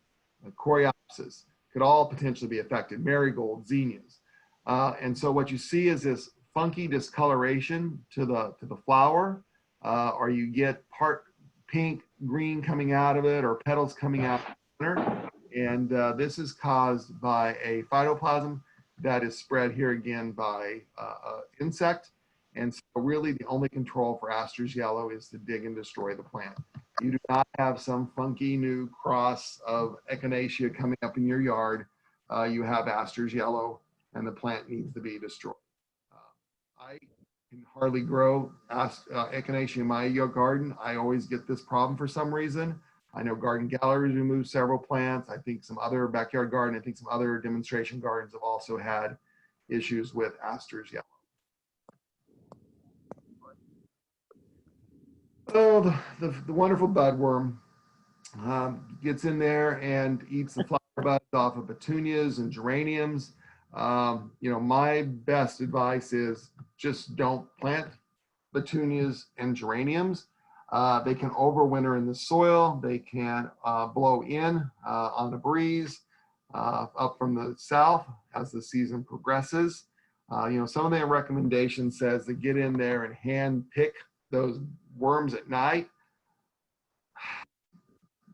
coreopsis could all potentially be affected, marigold, zinnias. And so what you see is this funky discoloration to the flower, or you get part pink, green coming out of it, or petals coming out of the center. And this is caused by a phytoplasm that is spread here again by insect. And so really the only control for Astor's yellow is to dig and destroy the plant. You do not have some funky new cross of echinacea coming up in your yard. You have Astor's yellow and the plant needs to be destroyed. I can hardly grow echinacea in my garden. I always get this problem for some reason. I know Garden Galleries removed several plants. I think some other backyard garden, I think some other demonstration gardens have also had issues with Astor's yellow. Oh, the wonderful budworm gets in there and eats the flower buds off of petunias and geraniums. You know, my best advice is just don't plant petunias and geraniums. They can overwinter in the soil. They can blow in on the breeze up from the south as the season progresses. Some of their recommendations says to get in there and hand pick those worms at night.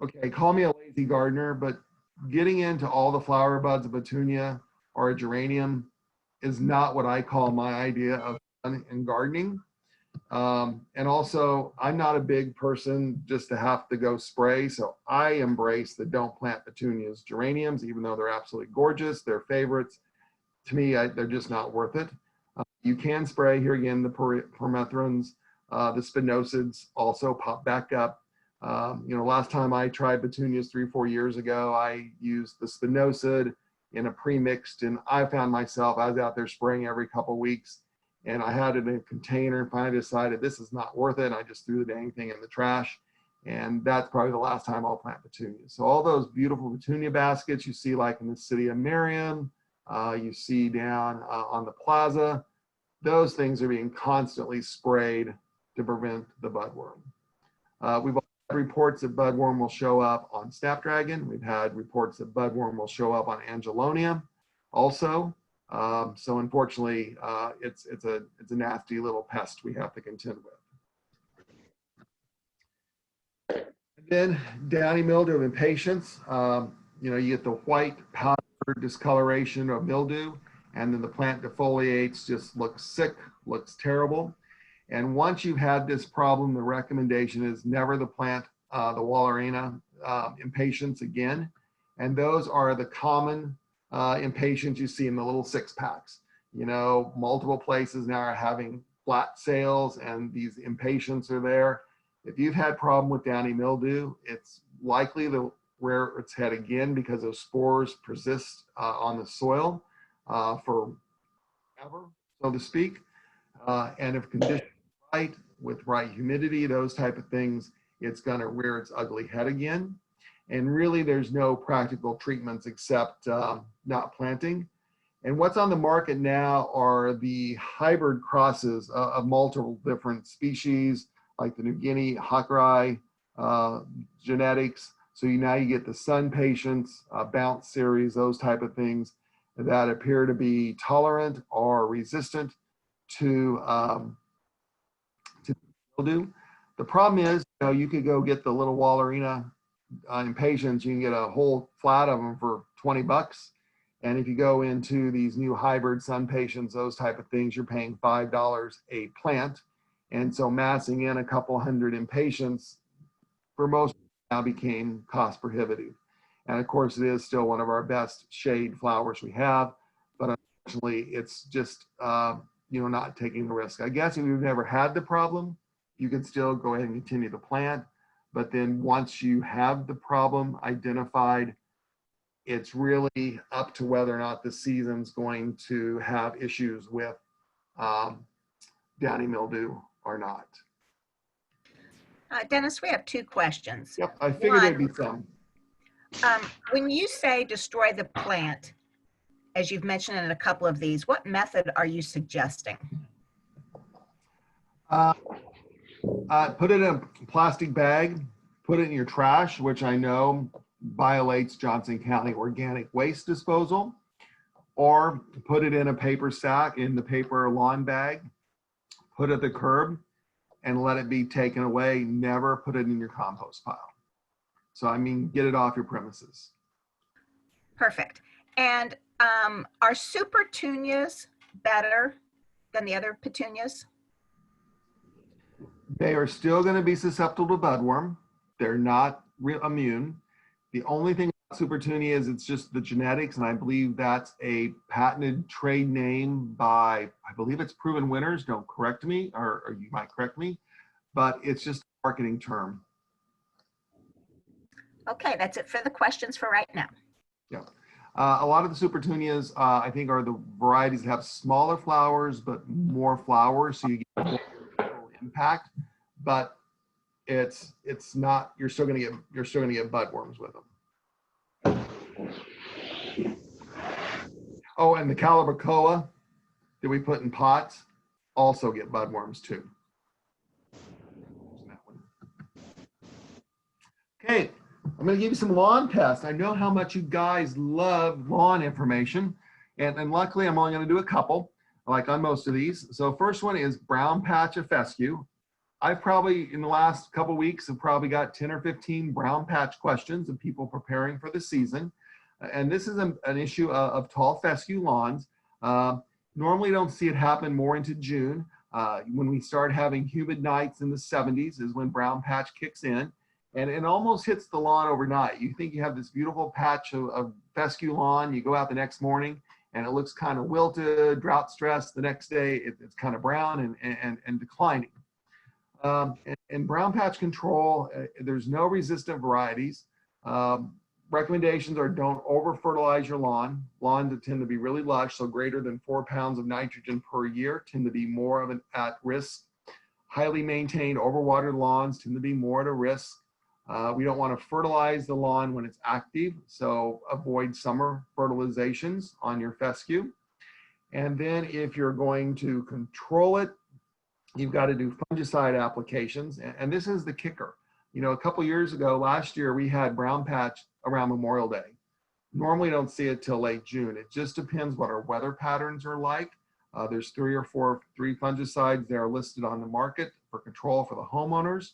Okay, call me a lazy gardener, but getting into all the flower buds of petunia or a geranium is not what I call my idea of fun and gardening. And also, I'm not a big person just to have to go spray, so I embrace the don't plant petunias. Geraniums, even though they're absolutely gorgeous, they're favorites. To me, they're just not worth it. You can spray here again, the permethrins, the spinosids also pop back up. Last time I tried petunias 3-4 years ago, I used the spinosid in a pre-mixed, and I found myself, I was out there spraying every couple weeks, and I had it in a container, and finally decided this is not worth it. And I just threw the dang thing in the trash. And that's probably the last time I'll plant petunias. So all those beautiful petunia baskets you see like in the city of Marion, you see down on the plaza, those things are being constantly sprayed to prevent the budworm. We've also had reports that budworm will show up on snapdragon. We've had reports that budworm will show up on angelonia also. So unfortunately, it's a nasty little pest we have to contend with. And then downy mildew of impatiens. You get the white powder discoloration of mildew, and then the plant defoliates, just looks sick, looks terrible. And once you've had this problem, the recommendation is never to plant the Wallerina impatiens again. And those are the common impatiens you see in the little 6-packs. Multiple places now are having flat sales, and these impatiens are there. If you've had problem with downy mildew, it's likely to rear its head again because those spores persist on the soil forever, so to speak. And if conditions are right, with right humidity, those type of things, it's going to rear its ugly head again. And really, there's no practical treatments except not planting. And what's on the market now are the hybrid crosses of multiple different species, like the New Guinea Hackrai genetics. So now you get the sun patients, bounce series, those type of things that appear to be tolerant or resistant to mildew. The problem is, you could go get the little Wallerina impatiens. You can get a whole flat of them for $20. And if you go into these new hybrid sun patients, those type of things, you're paying $5 a plant. And so massing in a couple hundred impatiens for most now became cost prohibitive. And of course, it is still one of our best shade flowers we have, but unfortunately, it's just not taking the risk. I guess if you've never had the problem, you can still go ahead and continue to plant. But then once you have the problem identified, it's really up to whether or not the season's going to have issues with downy mildew or not. Dennis, we have 2 questions. Yep, I figured there'd be some. When you say destroy the plant, as you've mentioned in a couple of these, what method are you suggesting? Put it in a plastic bag, put it in your trash, which I know violates Johnson County organic waste disposal, or put it in a paper sack in the paper lawn bag, put it at the curb, and let it be taken away. Never put it in your compost pile. So, get it off your premises. Perfect. And are super petunias better than the other petunias? They are still going to be susceptible to budworm. They're not immune. The only thing about super petunia is it's just the genetics, and I believe that's a patented trade name by, I believe it's Proven Winners. Don't correct me, or you might correct me, but it's just a marketing term. Okay, that's it for the questions for right now. Yeah. A lot of the super petunias, I think, are the varieties that have smaller flowers but more flowers, so you get more impact. But it's not. You're still going to get budworms with them. Oh, and the Calibrachoa that we put in pots also get budworms too. Okay, I'm going to give you some lawn pests. I know how much you guys love lawn information, and luckily I'm only going to do a couple, like on most of these. So first one is brown patch of fescue. I've probably, in the last couple weeks, have probably got 10 or 15 brown patch questions of people preparing for the season. And this is an issue of tall fescue lawns. Normally don't see it happen more into June. When we start having humid nights in the 70s is when brown patch kicks in. And it almost hits the lawn overnight. You think you have this beautiful patch of fescue lawn, you go out the next morning and it looks kind of wilted, drought stressed. The next day it's kind of brown and declining. In brown patch control, there's no resistant varieties. Recommendations are don't over fertilize your lawn. Lawns that tend to be really lush, so greater than 4 pounds of nitrogen per year, tend to be more of an at risk. Highly maintained overwatered lawns tend to be more at a risk. We don't want to fertilize the lawn when it's active, so avoid summer fertilizations on your fescue. And then if you're going to control it, you've got to do fungicide applications. And this is the kicker. You know, a couple years ago, last year, we had brown patch around Memorial Day. Normally don't see it till late June. It just depends what our weather patterns are like. There's 3 or 4 fungicides that are listed on the market for control for the homeowners.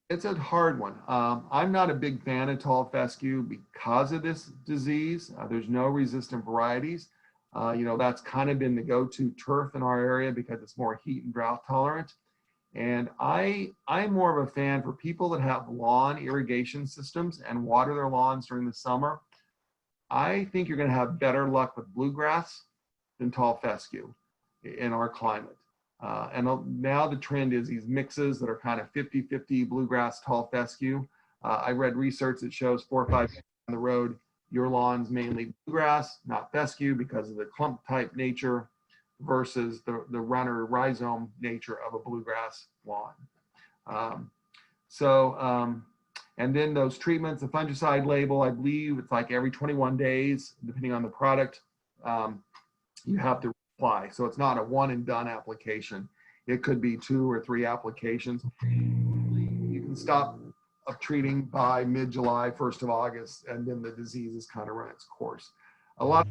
It's a hard one. I'm not a big fan of tall fescue because of this disease. There's no resistant varieties. You know, that's kind of been the go-to turf in our area because it's more heat and drought tolerant. And I'm more of a fan for people that have lawn irrigation systems and water their lawns during the summer. I think you're going to have better luck with bluegrass than tall fescue in our climate. And now the trend is these mixes that are kind of 50-50 bluegrass, tall fescue. I read research that shows 4 or 5 years down the road, your lawn's mainly bluegrass, not fescue, because of the clump type nature versus the runner rhizome nature of a bluegrass lawn. And then those treatments, the fungicide label, I believe it's like every 21 days, depending on the product, you have to apply. So it's not a one and done application. It could be 2 or 3 applications. You can stop treating by mid-July, 1st of August, and then the disease has kind of run its course. A lot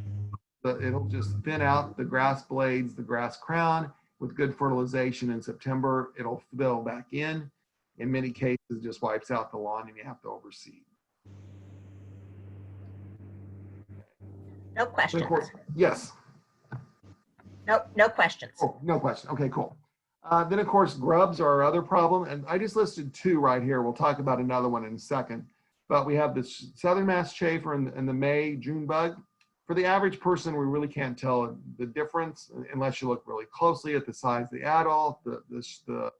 of it'll just thin out the grass blades, the grass crown. With good fertilization in September, it'll fill back in. In many cases, it just wipes out the lawn and you have to overseed. No questions. Yes. No questions. Oh, no question. Okay, cool. Then, of course, grubs are our other problem. And I just listed 2 right here. We'll talk about another one in a second. But we have this southern mass chafer and the May, June bug. For the average person, we really can't tell the difference unless you look really closely at the size of the adult, the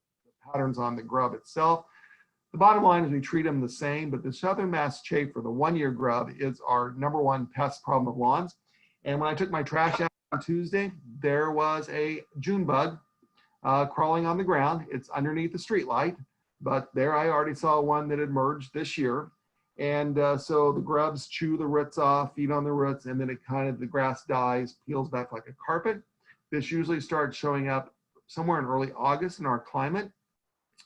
patterns on the grub itself. The bottom line is we treat them the same, but the southern mass chafer, the 1-year grub, is our #1 pest problem of lawns. And when I took my trash out on Tuesday, there was a June bug crawling on the ground. It's underneath the street light, but there I already saw one that had emerged this year. And so the grubs chew the roots off, feed on the roots, and then the grass dies, peels back like a carpet. This usually starts showing up somewhere in early August in our climate,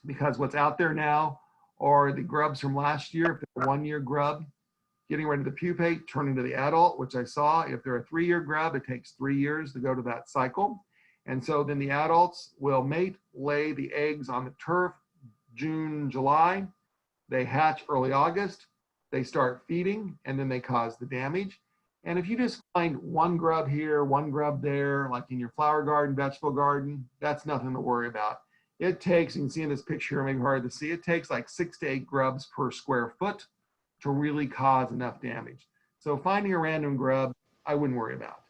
because what's out there now are the grubs from last year. If they're a 1-year grub, getting ready to pupate, turn into the adult, which I saw. If they're a 3-year grub, it takes 3 years to go to that cycle. And so then the adults will mate, lay the eggs on the turf, June, July. They hatch early August. They start feeding, and then they cause the damage. And if you just find 1 grub here, 1 grub there, like in your flower garden, vegetable garden, that's nothing to worry about. It takes, you can see in this picture, maybe hard to see, it takes like 6 to 8 grubs per square foot to really cause enough damage. So finding a random grub, I wouldn't worry about,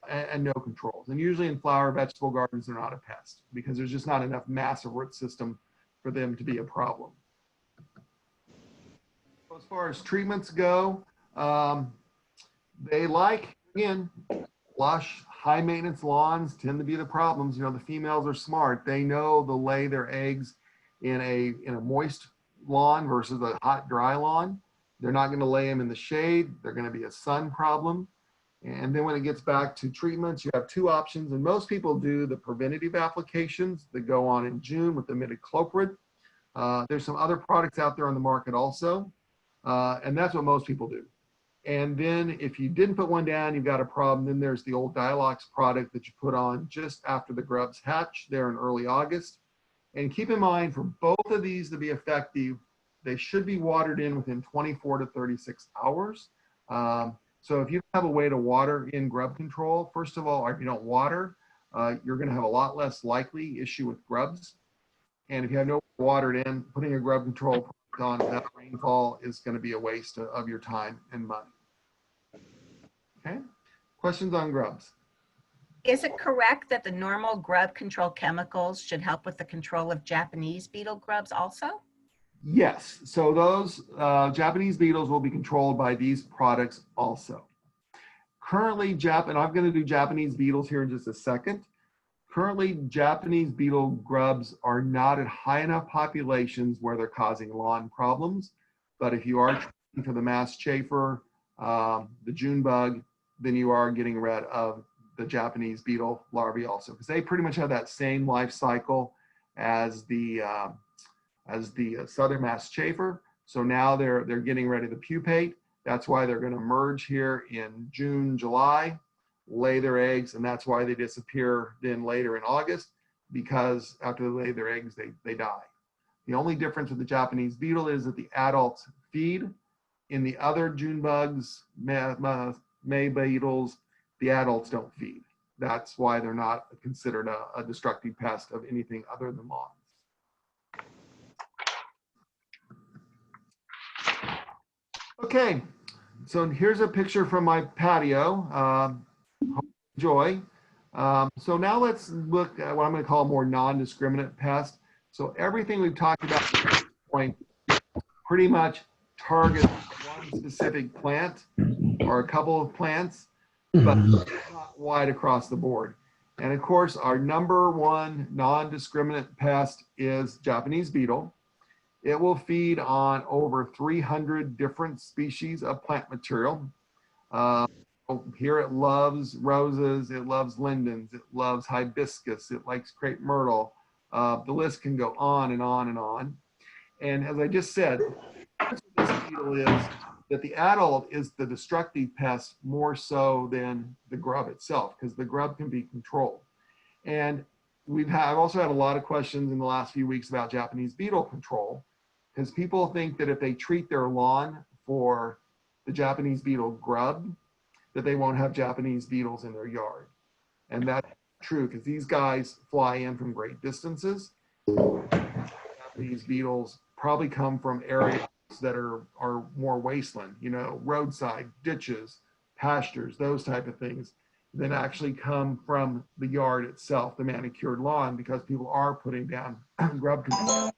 and no controls. And usually in flower vegetable gardens, they're not a pest because there's just not enough massive root system for them to be a problem. As far as treatments go, they like, again, lush, high maintenance lawns tend to be the problems. You know, the females are smart. They know they'll lay their eggs in a moist lawn versus a hot, dry lawn. They're not going to lay them in the shade. They're going to be a sun problem. And then when it gets back to treatments, you have two options. And most people do the preventative applications that go on in June with the imidacloprid. There's some other products out there on the market also. And that's what most people do. And then if you didn't put one down, you've got a problem. Then there's the old Dialox product that you put on just after the grubs hatch there in early August. And keep in mind, for both of these to be effective, they should be watered in within 24 to 36 hours. So if you have a way to water in grub control, first of all, if you don't water, you're going to have a lot less likely issue with grubs. And if you have no water in, putting a grub control on that rainfall is going to be a waste of your time and money. Okay, questions on grubs? Is it correct that the normal grub control chemicals should help with the control of Japanese beetle grubs also? Yes, so those Japanese beetles will be controlled by these products also. Currently, and I'm going to do Japanese beetles here in just a second. Currently, Japanese beetle grubs are not at high enough populations where they're causing lawn problems. But if you are treating for the mass chafer, the June bug, then you are getting rid of the Japanese beetle larvae also, because they pretty much have that same life cycle as the southern mass chafer. So now they're getting ready to pupate. That's why they're going to emerge here in June, July, lay their eggs, and that's why they disappear then later in August, because after they lay their eggs, they die. The only difference with the Japanese beetle is that the adults feed. In the other June bugs, May beetles, the adults don't feed. That's why they're not considered a destructive pest of anything other than lawns. Okay, so here's a picture from my patio. Enjoy. So now let's look at what I'm going to call more non-discriminate pests. So everything we've talked about at this point pretty much targets one specific plant or a couple of plants, but not wide across the board. And of course, our number one non-discriminate pest is Japanese beetle. It will feed on over 300 different species of plant material. Here it loves roses, it loves lindens, it loves hibiscus, it likes crepe myrtle. The list can go on and on and on. And as I just said, this beetle is that the adult is the destructive pest more so than the grub itself, because the grub can be controlled. And I've also had a lot of questions in the last few weeks about Japanese beetle control, because people think that if they treat their lawn for the Japanese beetle grub, that they won't have Japanese beetles in their yard. And that's true, because these guys fly in from great distances. Japanese beetles probably come from areas that are more wasteland, roadside, ditches, pastures, those type of things, than actually come from the yard itself, the manicured lawn, because people are putting down grub control.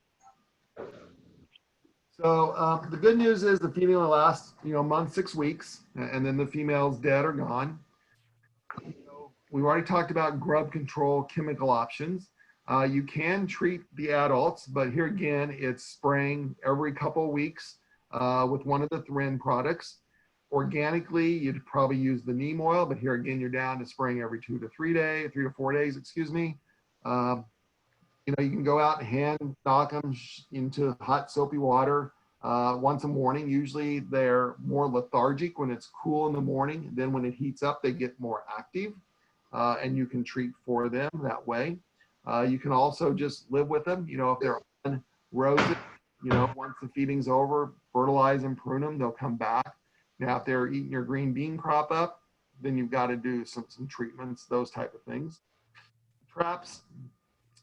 So the good news is the female will last, a month, 6 weeks, and then the female's dead or gone. We've already talked about grub control chemical options. You can treat the adults, but here again, it's spraying every couple of weeks with one of the Thrin products. Organically, you'd probably use the neem oil, but here again, you're down to spraying every 3 to 4 days, excuse me. You can go out and hand knock them into hot soapy water once a morning. Usually they're more lethargic when it's cool in the morning. Then when it heats up, they get more active, and you can treat for them that way. You can also just live with them. If they're on roses, once the feeding's over, fertilize and prune them, they'll come back. Now, if they're eating your green bean crop up, then you've got to do some treatments, those type of things. Traps,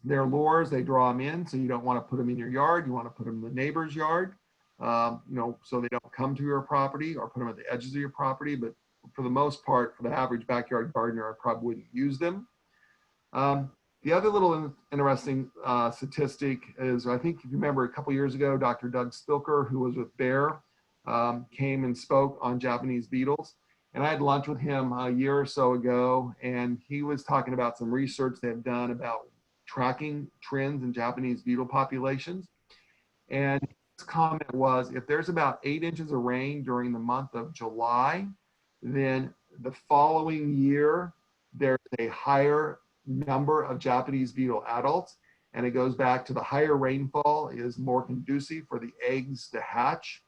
they're lures, they draw them in, so you don't want to put them in your yard. You want to put them in the neighbor's yard, so they don't come to your property, or put them at the edges of your property. But for the most part, for the average backyard gardener, I probably wouldn't use them. The other little interesting statistic is, I think if you remember a couple years ago, Dr. Doug Spilker, who was with Bayer, came and spoke on Japanese beetles. And I had lunch with him a year or so ago, and he was talking about some research they had done about tracking trends in Japanese beetle populations. And his comment was, if there's about 8 inches of rain during the month of July, then the following year, there's a higher number of Japanese beetle adults, and it goes back to the higher rainfall is more conducive for the eggs to hatch,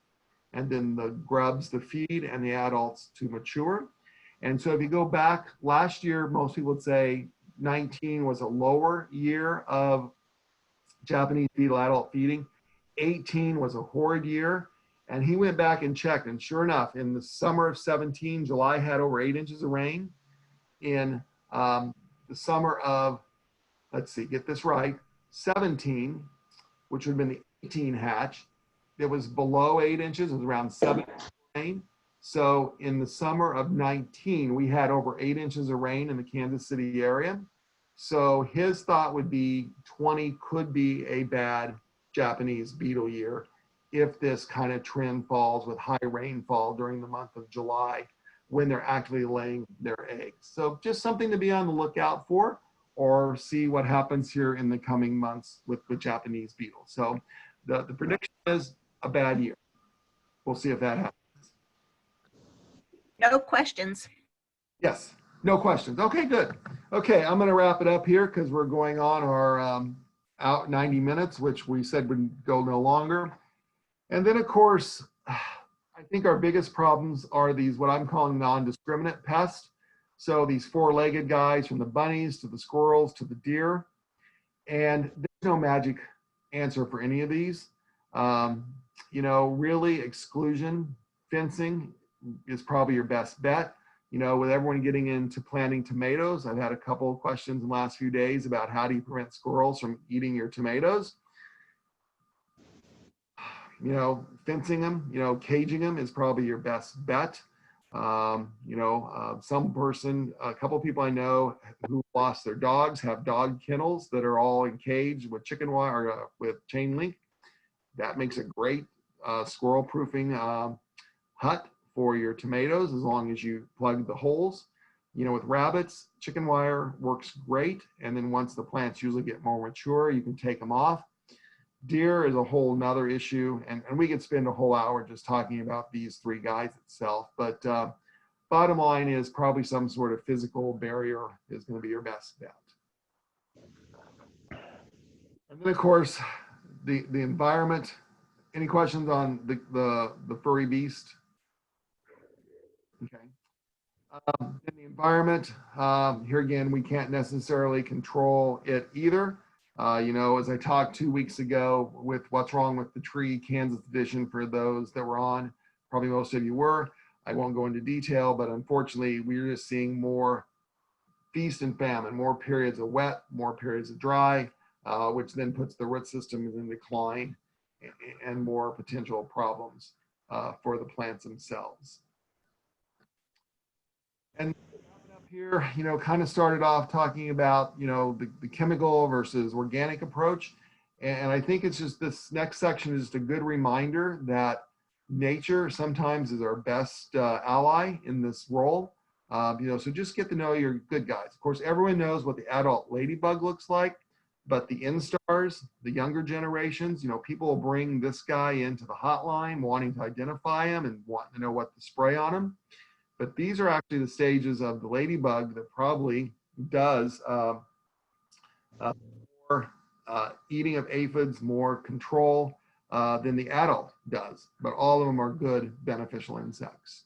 and then the grubs to feed, and the adults to mature. And so if you go back last year, most people would say 19 was a lower year of Japanese beetle adult feeding. 18 was a horrid year. And he went back and checked, and sure enough, in the summer of 17, July had over 8 inches of rain. In the summer of, let's see, get this right, 17, which would have been the 18 hatch, it was below 8 inches, it was around 7 inches of rain. So in the summer of 19, we had over 8 inches of rain in the Kansas City area. So his thought would be 20 could be a bad Japanese beetle year if this kind of trend falls with high rainfall during the month of July when they're actually laying their eggs. So just something to be on the lookout for, or see what happens here in the coming months with the Japanese beetle. So the prediction is a bad year. We'll see if that happens. No questions. Yes, no questions. Okay, good. Okay, I'm going to wrap it up here because we're going on our out 90 minutes, which we said would go no longer. And then, of course, I think our biggest problems are these, what I'm calling non-discriminate pests. So these four-legged guys, from the bunnies to the squirrels to the deer. And there's no magic answer for any of these. You know, really exclusion, fencing is probably your best bet. You know, with everyone getting into planting tomatoes, I've had a couple of questions in the last few days about how do you prevent squirrels from eating your tomatoes. You know, fencing them, you know, caging them is probably your best bet. You know, a couple of people I know who lost their dogs have dog kennels that are all encaged with chicken wire, or with chain link. That makes a great squirrel proofing hut for your tomatoes, as long as you plug the holes. You know, with rabbits, chicken wire works great. And then once the plants usually get more mature, you can take them off. Deer is a whole nother issue, and we could spend a whole hour just talking about these three guys itself. But bottom line is probably some sort of physical barrier is going to be your best bet. And then, of course, the environment. Any questions on the furry beast? Okay. In the environment, here again, we can't necessarily control it either. You know, as I talked 2 weeks ago with What's Wrong with the Tree, Kansas edition, for those that were on, probably most of you were. I won't go into detail, but unfortunately, we're just seeing more feast and famine, more periods of wet, more periods of dry, which then puts the root system in decline and more potential problems for the plants themselves. And up here, you know, kind of started off talking about, you know, the chemical versus organic approach. And I think it's just, this next section is just a good reminder that nature sometimes is our best ally in this role. You know, so just get to know your good guys. Of course, everyone knows what the adult ladybug looks like, but the instars, the younger generations, you know, people will bring this guy into the hotline wanting to identify him and wanting to know what to spray on him. But these are actually the stages of the ladybug that probably does more eating of aphids, more control than the adult does. But all of them are good, beneficial insects.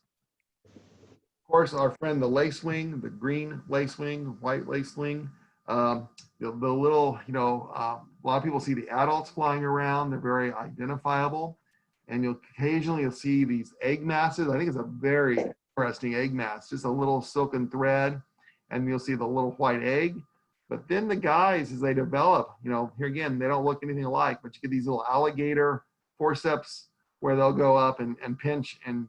Of course, our friend the lacewing, the green lacewing, white lacewing, the little, you know, a lot of people see the adults flying around. They're very identifiable. And you'll occasionally see these egg masses. I think it's a very interesting egg mass, just a little silken thread, and you'll see the little white egg. But then the guys, as they develop, you know, here again, they don't look anything alike, but you get these little alligator forceps where they'll go up and pinch and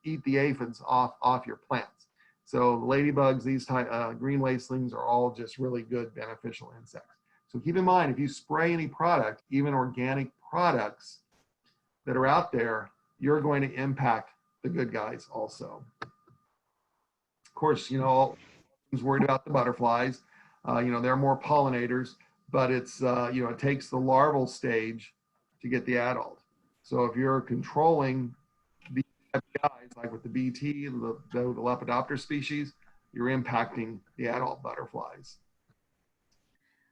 eat the aphids off your plants. So the ladybugs, these type green lacewings, are all just really good beneficial insects. So keep in mind, if you spray any product, even organic products that are out there, you're going to impact the good guys also. Of course, you know, who's worried about the butterflies? You know, they're more pollinators, but it's, you know, it takes the larval stage to get the adult. So if you're controlling the guys, like with the BT, the Lepidoptera species, you're impacting the adult butterflies.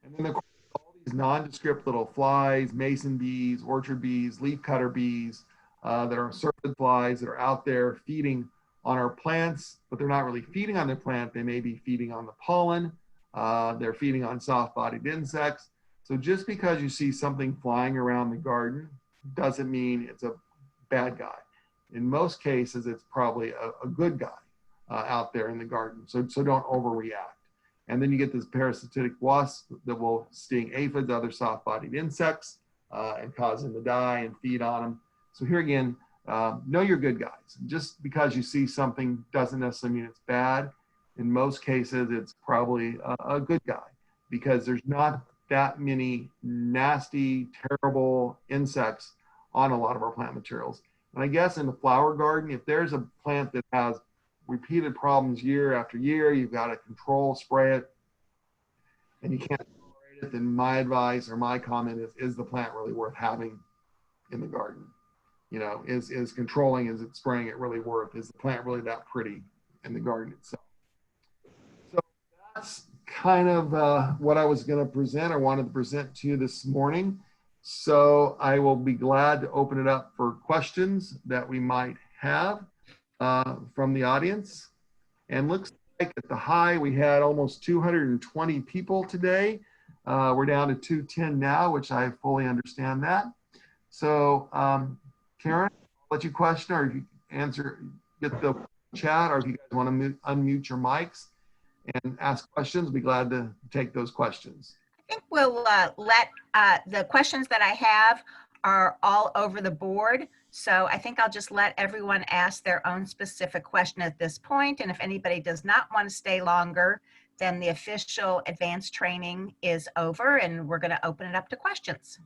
And then of course, all these nondescript little flies, mason bees, orchard bees, leafcutter bees, that are syrphid flies that are out there feeding on our plants, but they're not really feeding on the plant. They may be feeding on the pollen. They're feeding on soft-bodied insects. So just because you see something flying around the garden doesn't mean it's a bad guy. In most cases, it's probably a good guy out there in the garden. So don't overreact. And then you get this parasitic wasp that will sting aphids, other soft-bodied insects, and cause them to die and feed on them. So here again, know your good guys. Just because you see something doesn't necessarily mean it's bad. In most cases, it's probably a good guy because there's not that many nasty, terrible insects on a lot of our plant materials. And I guess in the flower garden, if there's a plant that has repeated problems year after year, you've got to control, spray it, and you can't tolerate it, then my advice or my comment is the plant really worth having in the garden? You know, is controlling, is it spraying it really worth? Is the plant really that pretty in the garden itself? So that's kind of what I was going to present or wanted to present to you this morning. So I will be glad to open it up for questions that we might have from the audience. And looks like at the high, we had almost 220 people today. We're down to 210 now, which I fully understand that. So Karen, I'll let you question, or if you answer, get the chat, or if you guys want to unmute your mics and ask questions, be glad to take those questions. I think we'll let the questions that I have are all over the board. So I think I'll just let everyone ask their own specific question at this point. And if anybody does not want to stay longer, then the official advanced training is over and we're going to open it up to questions.